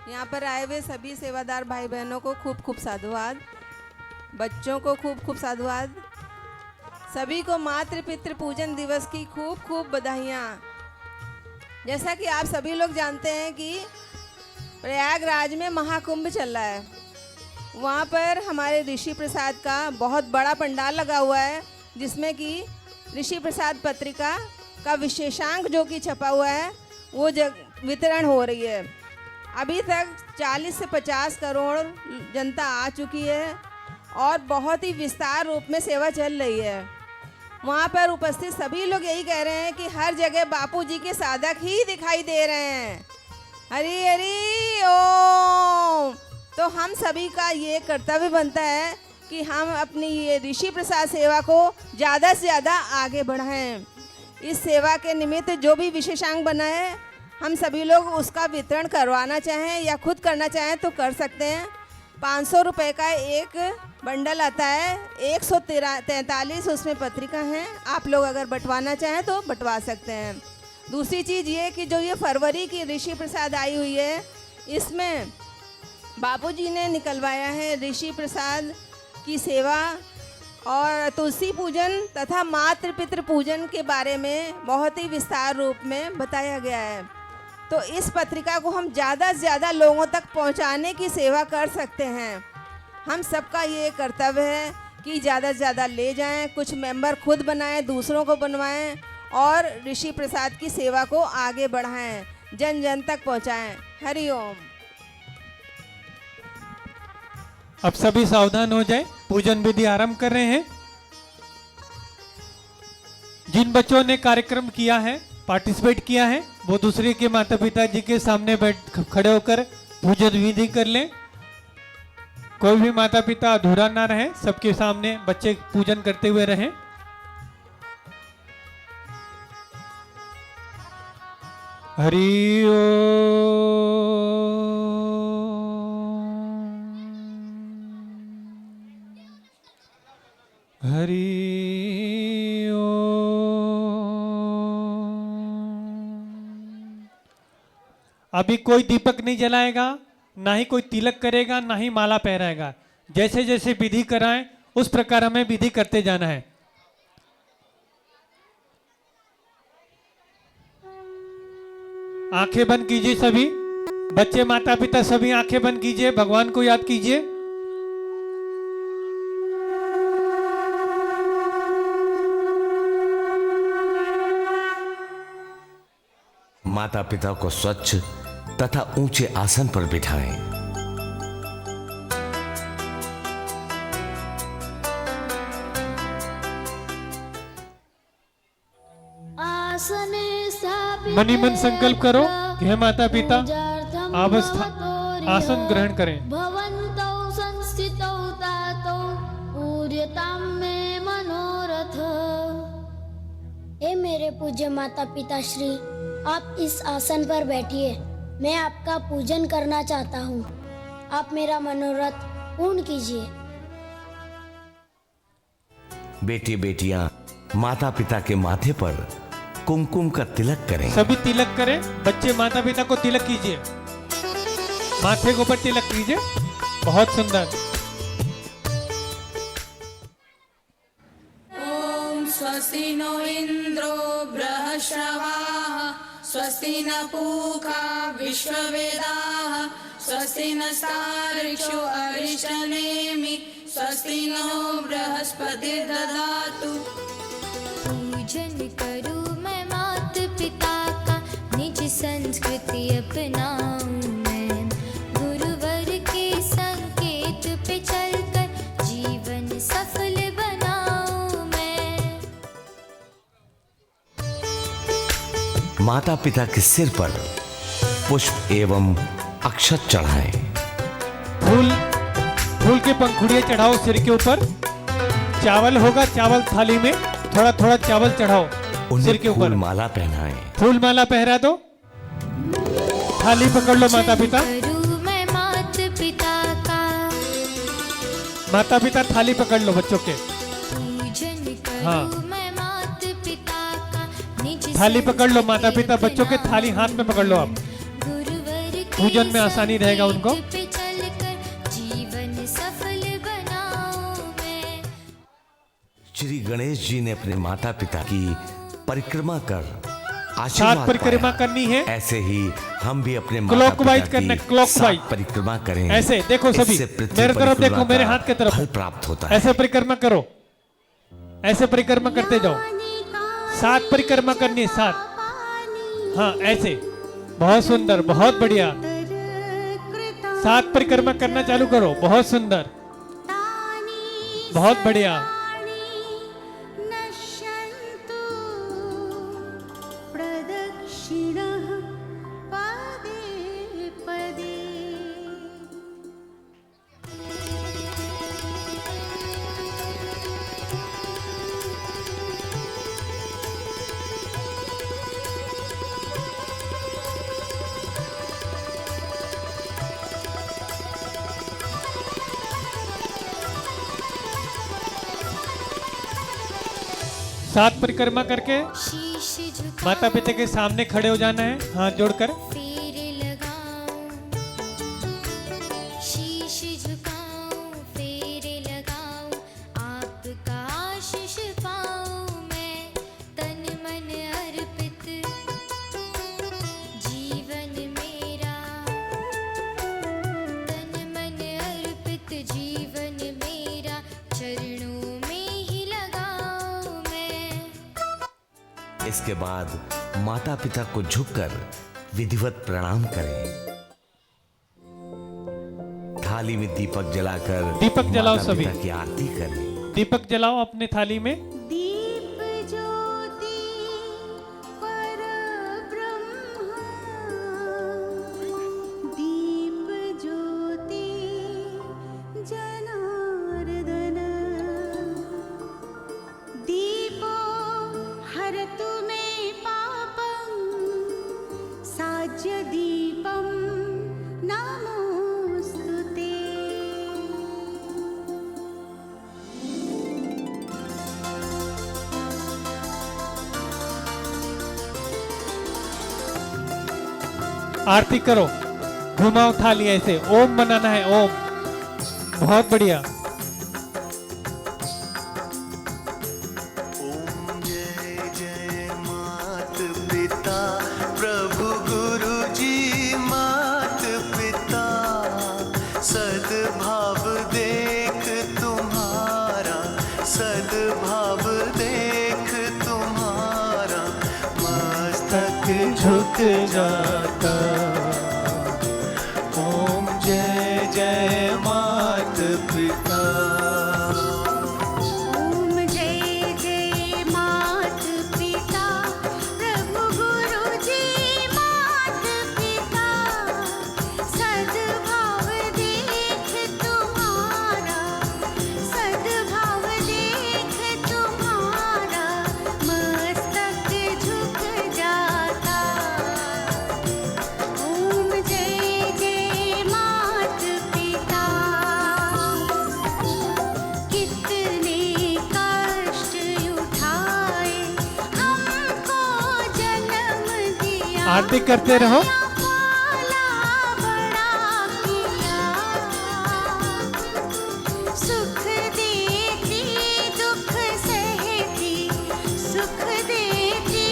यहाँ पर आए हुए सभी सेवादार भाई बहनों को खूब खूब साधुवाद, बच्चों को खूब खूब साधुवाद, सभी को मातृ पितृ पूजन दिवस की खूब खूब बधाइयाँ। जैसा कि आप सभी लोग जानते हैं कि प्रयागराज में महाकुंभ चल रहा है, वहाँ पर हमारे ऋषि प्रसाद का बहुत बड़ा पंडाल लगा हुआ है, जिसमें कि ऋषि प्रसाद पत्रिका का विशेषांक जो कि छपा हुआ है वो वितरण हो रही है। अभी तक 40 से 50 करोड़ जनता आ चुकी है और बहुत ही विस्तार रूप में सेवा चल रही है। वहाँ पर उपस्थित सभी लोग यही कह रहे हैं कि हर जगह बापूजी के साधक ही दिखाई दे रहे हैं। हरि हरि ओम। तो हम सभी का ये कर्तव्य बनता है कि हम अपनी ये ऋषि प्रसाद सेवा को ज़्यादा से ज़्यादा आगे बढ़ाएं। इस सेवा के निमित्त जो भी विशेषांक बना है हम सभी लोग उसका वितरण करवाना चाहें या खुद करना चाहें तो कर सकते हैं। 500 रुपये का एक बंडल आता है, 143 उसमें पत्रिका हैं। आप लोग अगर बंटवाना चाहें तो बंटवा सकते हैं। दूसरी चीज़ ये कि जो ये फरवरी की ऋषि प्रसाद आई हुई है, इसमें बापूजी ने निकलवाया है ऋषि प्रसाद की सेवा और तुलसी पूजन तथा मातृ पितृ पूजन के बारे में बहुत ही विस्तार रूप में बताया गया है। तो इस पत्रिका को हम ज़्यादा से ज़्यादा लोगों तक पहुंचाने की सेवा कर सकते हैं। हम सबका ये कर्तव्य है कि ज़्यादा से ज़्यादा ले जाएं, कुछ मेंबर खुद बनाएं, दूसरों को बनवाएं और ऋषि प्रसाद की सेवा को आगे बढ़ाएं, जन जन तक पहुंचाएं। हरि ओम। अब सभी सावधान हो जाए, पूजन विधि आरंभ कर रहे हैं। जिन बच्चों ने कार्यक्रम किया है, पार्टिसिपेट किया है, वो दूसरे के माता पिता जी के सामने खड़े होकर पूजन विधि कर लें। कोई भी माता पिता अधूरा ना रहे, सबके सामने बच्चे पूजन करते हुए रहें। हरि ओम। हरि ओम। अभी कोई दीपक नहीं जलाएगा, ना ही कोई तिलक करेगा, ना ही माला पहराएगा। जैसे जैसे विधि कराएं उस प्रकार हमें विधि करते जाना है। आंखें बंद कीजिए सभी बच्चे, माता पिता सभी आंखें बंद कीजिए, भगवान को याद कीजिए। माता पिता को स्वच्छ तथा ऊंचे आसन पर बिठाएं। मनी मन संकल्प करो कि हे माता पिता अवस्था आसन ग्रहण करें। भवन्तौ संस्थितौ तातौ पूर्यतां मे मनोरथ। हे मेरे पूज्य माता पिता श्री, आप इस आसन पर बैठिए। मैं आपका पूजन करना चाहता हूँ। आप मेरा मनोरथ पूर्ण कीजिए। बेटी बेटियां माता पिता के माथे पर कुमकुम का तिलक करें। सभी तिलक करें। बच्चे माता पिता को तिलक कीजिए, माथे के ऊपर तिलक कीजिए। बहुत सुंदर। ओम स्वस्ति नो इंद्रो बृहस्पतिः, स्वस्ति न पूषा विश्ववेदाः, स्वस्ति नस्तार्क्ष्यो अरिष्टनेमि, स्वस्ति नो बृहस्पतिर्दधातु। पूजन करूं मैं माता पिता का, निज संस्कृति अपनाऊं मैं, गुरुवर के संकेत पे चलकर जीवन सफल बनाऊं मैं। माता पिता के सिर पर पुष्प एवं अक्षत चढ़ाएं। फूल के पंखुड़ियां चढ़ाओ सिर के ऊपर। चावल होगा, चावल थाली में थोड़ा थोड़ा चावल चढ़ाओ सिर के ऊपर। फूल माला पहनाएं। फूल माला पहरा दो। थाली पकड़ लो माता पिता। मैं माता पिता का माता पिता थाली पकड़ लो बच्चों के। हाँ, मैं माता पिता का निज थाली पकड़ लो माता पिता बच्चों के। थाली हाथ में पकड़ लो आप। पूजन में आसानी रहेगा उनको। जीवन सफल बनाऊं मैं। श्री गणेश जी ने अपने माता पिता की परिक्रमा कर सात आशीर्वाद परिक्रमा पाया। करनी है। ऐसे ही हम भी अपने माता क्लॉकवाइज पिता करना, की क्लॉकवाइज। सात परिक्रमा करें। ऐसे देखो सभी, इससे पृथ्वी मेरे तरफ परिक्रमा देखो, मेरे का हाथ के तरफ फल प्राप्त होता है। ऐसे परिक्रमा करो, ऐसे परिक्रमा करते जाओ। 7 परिक्रमा करनी है, 7। हाँ ऐसे। बहुत सुंदर, बहुत बढ़िया। सात परिक्रमा करना चालू करो। बहुत सुंदर, बहुत बढ़िया। नश्यन्तु प्रदक्षिणः पदे पदे। सात परिक्रमा करके माता पिता के सामने खड़े हो जाना है, हाथ जोड़कर। फेरे लगाऊं, शीश झुकाऊं, फेरे लगाऊं, आपका आशीष पाऊं मैं, तन मन अर्पित जीवन मेरा, तन मन अर्पित जीवन मेरा, चरणों में ही लगाऊं मैं। इसके बाद माता पिता को झुककर विधिवत प्रणाम करें। थाली में दीपक जलाकर दीपक जलाओ माता सभी। पिता की आरती करें। दीपक जलाओ अपने थाली में। दीप ज्योति परब्रह्म, दीप ज्योति जनार्दन, दीपो हरतु मे पापं, साज्य दीपं नमोस्तुते। आरती करो, घुमाओ थाली ऐसे, ओम बनाना है, ओम। बहुत बढ़िया। जय जय मात पिता प्रभु गुरु जी, मात पिता सद्भाव देख तुम्हारा, सद्भाव देख तुम्हारा, मस्तक झुक जाता। ओम जय जय मात पिता। ओम जय जय मात पिता प्रभु गुरु जी, मात पिता सद्भाव देख तुम्हारा, सद्भाव देख तुम्हारा, मस्तक झुक जाता। ओम जय जय मात पिता। कितने कष्ट उठाए हमको जन्म दिया, आरती करते रहो। पाला बड़ा किया, सुख देती दुख सहती, सुख देती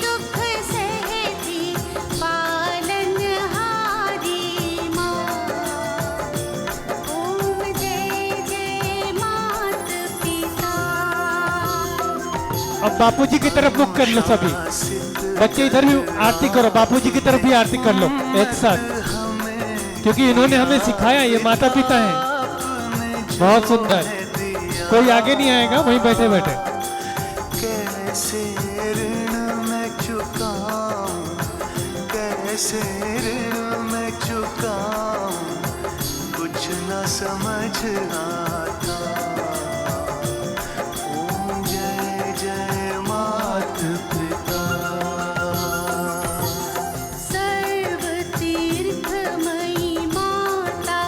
दुख सहती, पालनहारी माँ। ओम जय जय मात पिता। अब बापूजी की तरफ मुख कर लो सभी। बच्चे इधर भी आरती करो, बापूजी की तरफ भी आरती कर लो एक साथ, क्योंकि इन्होंने हमें सिखाया, ये माता पिता हैं। बहुत सुंदर। कोई आगे नहीं आएगा, वहीं बैठे बैठे। कैसे ऋण मैं चुकाऊं, कैसे ऋण मैं चुकाऊं, कुछ न समझ आता। ओम जय जय मात पिता। सर्व तीर्थमयी माता,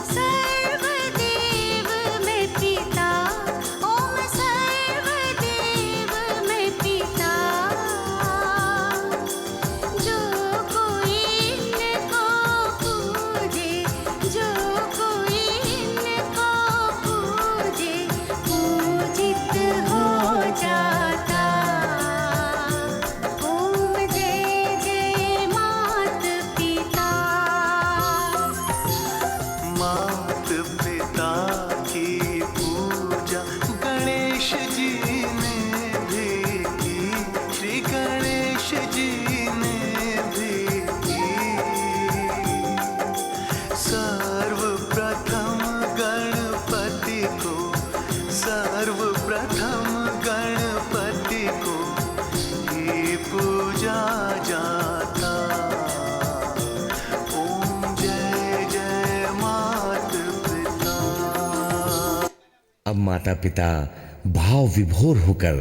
सर्वदेव में पिता, ओम सर्वदेव में पिता। जो कोई इनको पूजे, जो कोई इनको अब माता पिता भाव विभोर होकर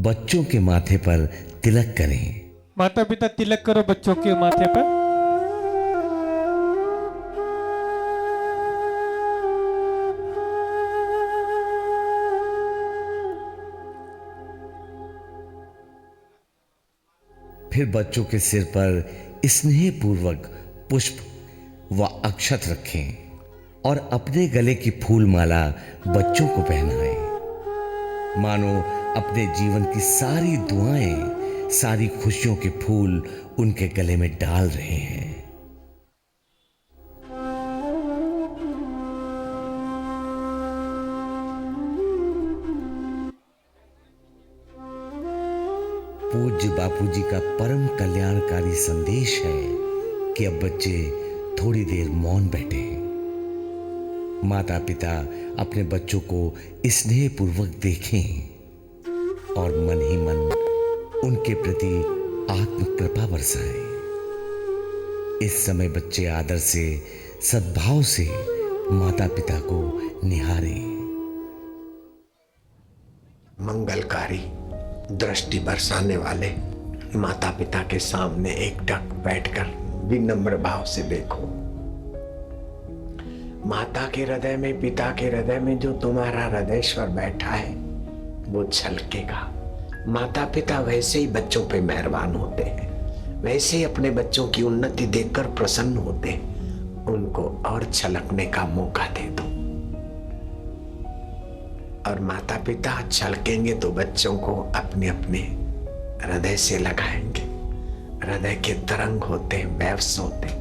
बच्चों के माथे पर तिलक करें। माता पिता तिलक करो बच्चों के माथे पर। फिर बच्चों के सिर पर स्नेह पूर्वक पुष्प व अक्षत रखें और अपने गले की फूल माला बच्चों को पहनाएं। मानो अपने जीवन की सारी दुआएं, सारी खुशियों के फूल उनके गले में डाल रहे हैं। पूज्य बापूजी का परम कल्याणकारी संदेश है कि अब बच्चे थोड़ी देर मौन बैठे। माता पिता अपने बच्चों को स्नेह पूर्वक देखें और मन ही मन उनके प्रति आत्म कृपा बरसाएं। इस समय बच्चे आदर से, सद्भाव से माता पिता को निहारें। मंगलकारी दृष्टि बरसाने वाले माता पिता के सामने एकटक बैठकर विनम्र भाव से देखो। माता के हृदय में, पिता के हृदय में जो तुम्हारा हृदयेश्वर बैठा है वो छलकेगा। माता पिता वैसे ही बच्चों पे मेहरबान होते हैं, वैसे ही अपने बच्चों की उन्नति देखकर प्रसन्न होते हैं। उनको और छलकने का मौका दे दो। और माता पिता छलकेंगे तो बच्चों को अपने अपने हृदय से लगाएंगे। हृदय के तरंग होते हैं, वेव्स होते हैं।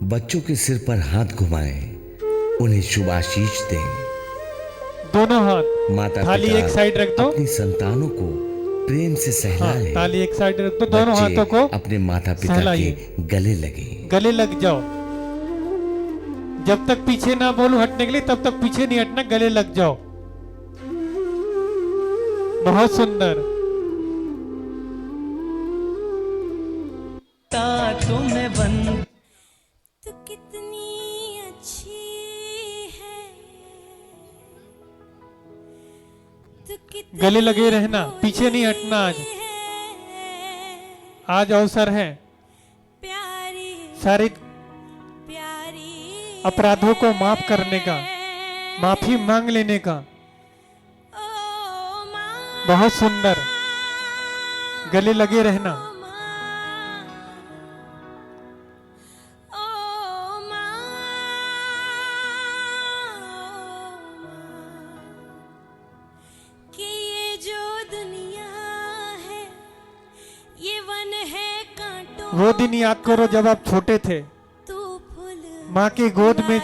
बच्चों के सिर पर हाथ घुमाएं, उन्हें शुभ आशीष दें। दोनों हाथ, माता थाली पिता एक साइड रख दो। अपनी संतानों को प्रेम से सहलाएं। हाँ, ताली एक साइड रख दो। दोनों हाथों को अपने माता पिता के गले लगे। गले लग जाओ। जब तक पीछे ना बोलूं हटने के लिए तब तक पीछे नहीं हटना, गले लग जाओ। बहुत सुंदर। तुम्हें बंद तू कितनी अच्छी है, तू कितनी गले लगे रहना, पीछे नहीं हटना। आज अवसर है सारे अपराधों को माफ करने का, माफी मांग लेने का। बहुत सुंदर। गले लगे रहना। कि ये जो दुनिया है ये वन है कांटों। वो दिन याद करो जब आप छोटे थे, माँ की गोद में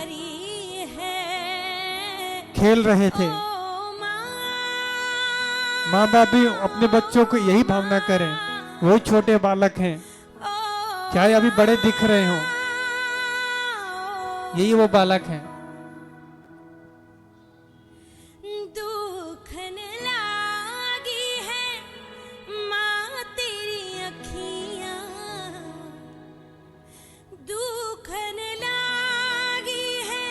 खेल रहे थे। माँ बाप भी अपने बच्चों को यही भावना करें। वही छोटे बालक हैं, चाहे अभी बड़े दिख रहे हो, यही वो बालक हैं। दुखन लागी है माँ तेरी अखियाँ, दुखन लागी है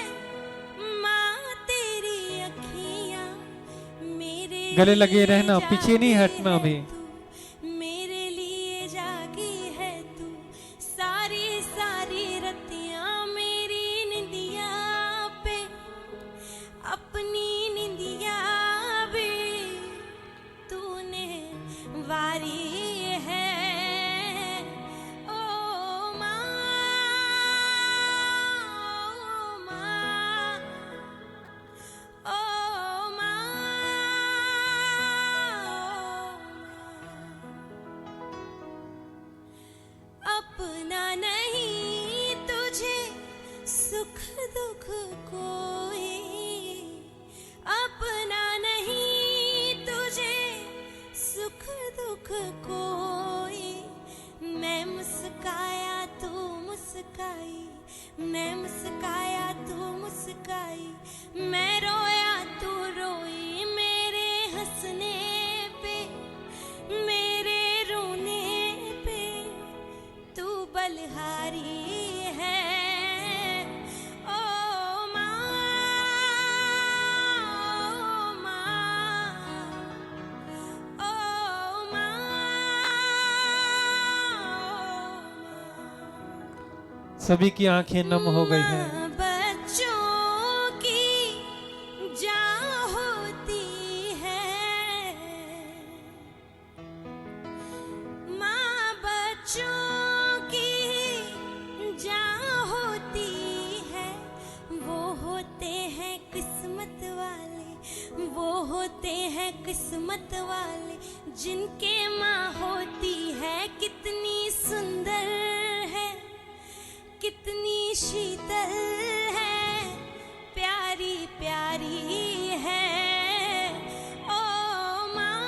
माँ तेरी अखियाँ। मेरे गले लगे रहना, पीछे नहीं हटना। अभी मेरे लिए जागी है तू सारी सारी रतियाँ। मेरी निंदिया पे अपनी निंदिया भी तूने वारी है। ओ माँ, ओ माँ, ओ माँ। अपना नहीं तुझे सुख दुख कोई, अपना नहीं तुझे सुख दुख कोई। मैं मुस्काया तू मुस्काई, मैं मुस्काया तू मुस्काई, मैं रोया तू रोई। मेरे हंसने पे, मेरे सभी की आंखें नम हो गई हैं। बच्चों की जान होती है, माँ बच्चों की जान होती है। वो होते हैं किस्मत वाले, वो होते हैं किस्मत वाले, जिनके माँ होती है। कितनी सुंदर है, कितनी शीतल है, प्यारी प्यारी है। ओ माँ,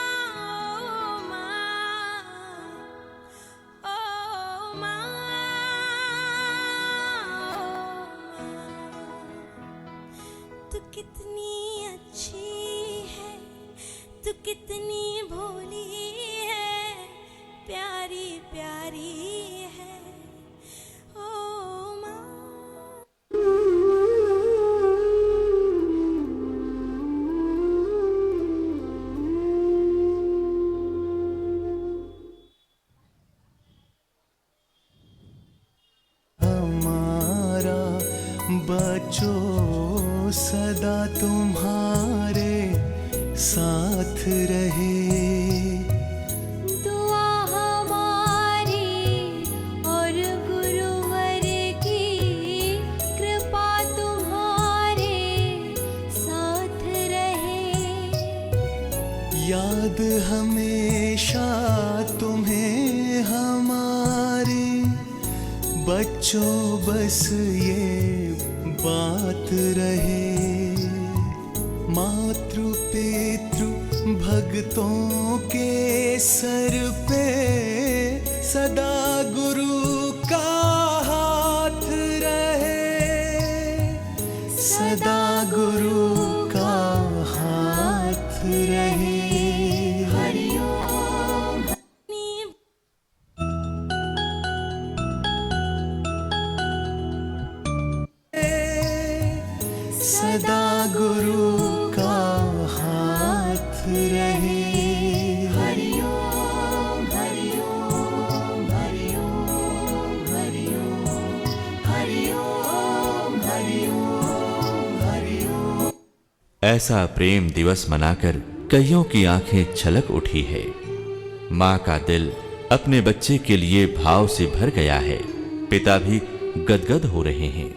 ओ माँ, ओ माँ, तू कितनी अच्छी है, तू कितनी भोली है, प्यारी प्यारी है। ओ माँ। हमारा बच्चों सदा तुम्हारे साथ रहे। दुआ हमारी और गुरुवर की कृपा तुम्हारे साथ रहे। याद हमेशा तुम्हें हमारी बच्चों, बस ये बात रहे। मातृ पितृ भक्तों के सर पे सदा गुरु का हाथ रहे, सदा गुरु का हाथ रहे। हरिओम। सदा गुरु का हाथ रहे। हरिओम हरिओम हरिओम हरिओम हरिओम हरिओम हरिओम। ऐसा प्रेम दिवस मनाकर कईयों की आंखें छलक उठी है। माँ का दिल अपने बच्चे के लिए भाव से भर गया है। पिता भी गदगद हो रहे हैं।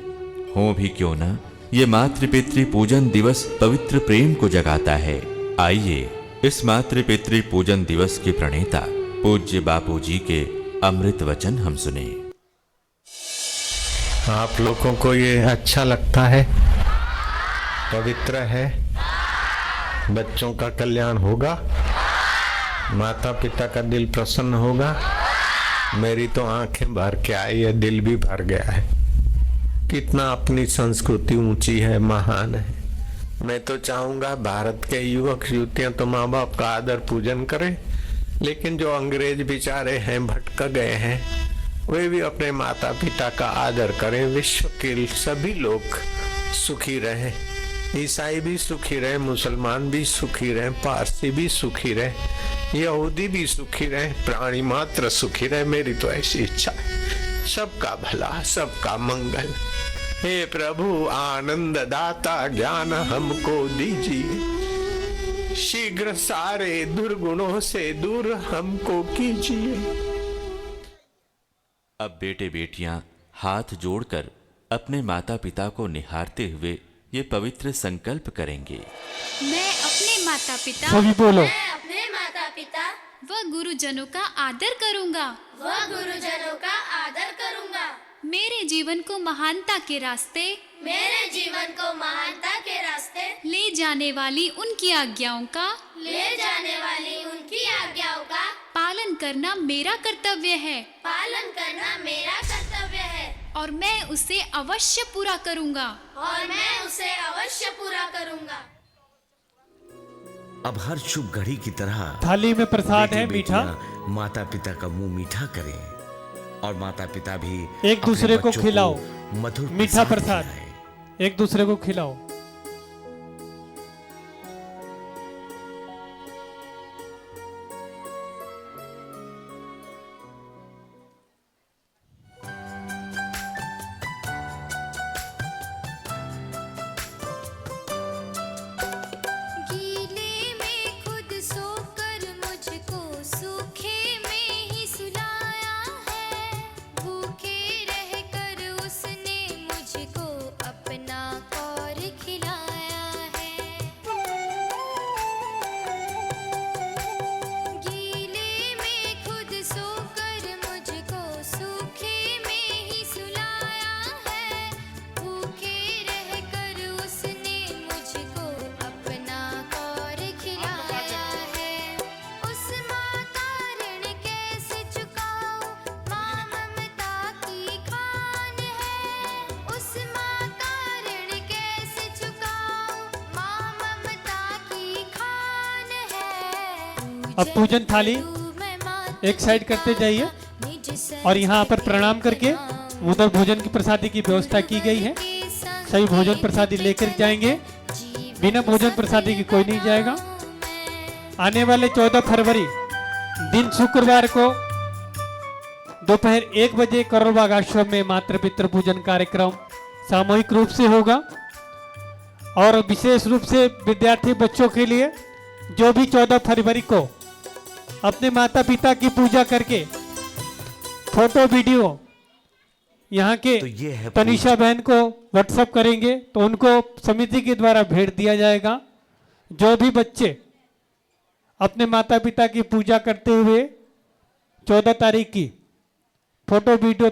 हो भी क्यों ना, ये मातृ पितृ पूजन दिवस पवित्र प्रेम को जगाता है। आइए इस मातृ पितृ पूजन दिवस के प्रणेता पूज्य बापू जी के अमृत वचन हम सुने। आप लोगों को ये अच्छा लगता है, पवित्र है, बच्चों का कल्याण होगा, माता पिता का दिल प्रसन्न होगा। मेरी तो आंखें भर के आई है, दिल भी भर गया है। कितना अपनी संस्कृति ऊंची है, महान है। मैं तो चाहूंगा भारत के युवक युवतियां तो माँ बाप का आदर पूजन करें, लेकिन जो अंग्रेज बेचारे हैं, भटक गए हैं, वे भी अपने माता पिता का आदर करें। विश्व के सभी लोग सुखी रहें, ईसाई भी सुखी रहे, मुसलमान भी सुखी रहे, पारसी भी सुखी रहे, यहूदी भी सुखी रहे, प्राणी मात्र सुखी रहे। मेरी तो ऐसी इच्छा है। सबका भला, सबका मंगल। हे प्रभु आनंद दाता, ज्ञान हमको दीजिए, शीघ्र सारे दुर्गुणों से दूर हमको कीजिए। अब बेटे बेटियां हाथ जोड़कर अपने माता पिता को निहारते हुए ये पवित्र संकल्प करेंगे। मैं अपने माता पिता सभी बोलो। मैं अपने माता पिता व गुरुजनों का आदर करूंगा, मेरे जीवन को महानता के रास्ते, ले जाने वाली उनकी आज्ञाओं का, पालन करना मेरा कर्तव्य है, और मैं उसे अवश्य पूरा करूंगा, अब हर शुभ घड़ी की तरह थाली में प्रसाद है मीठा। माता पिता का मुंह मीठा करें और माता पिता भी एक दूसरे को खिलाओ मधुर मीठा प्रसाद, एक दूसरे को खिलाओ। अब पूजन थाली एक साइड करते जाइए और यहाँ पर प्रणाम करके उधर भोजन की प्रसादी की व्यवस्था की गई है। सभी भोजन प्रसादी लेकर जाएंगे, बिना भोजन प्रसादी की कोई नहीं जाएगा। आने वाले 14 फरवरी दिन शुक्रवार को दोपहर 1 बजे करोलबाग आश्रम में मातृ पितृ पूजन कार्यक्रम सामूहिक रूप से होगा और विशेष रूप से विद्यार्थी बच्चों के लिए जो भी 14 फरवरी को अपने माता पिता की पूजा करके फोटो वीडियो यहाँ के तनिषा बहन को व्हाट्सएप करेंगे तो उनको समिति के द्वारा भेज दिया जाएगा। जो भी बच्चे अपने माता पिता की पूजा करते हुए 14 तारीख की फोटो वीडियो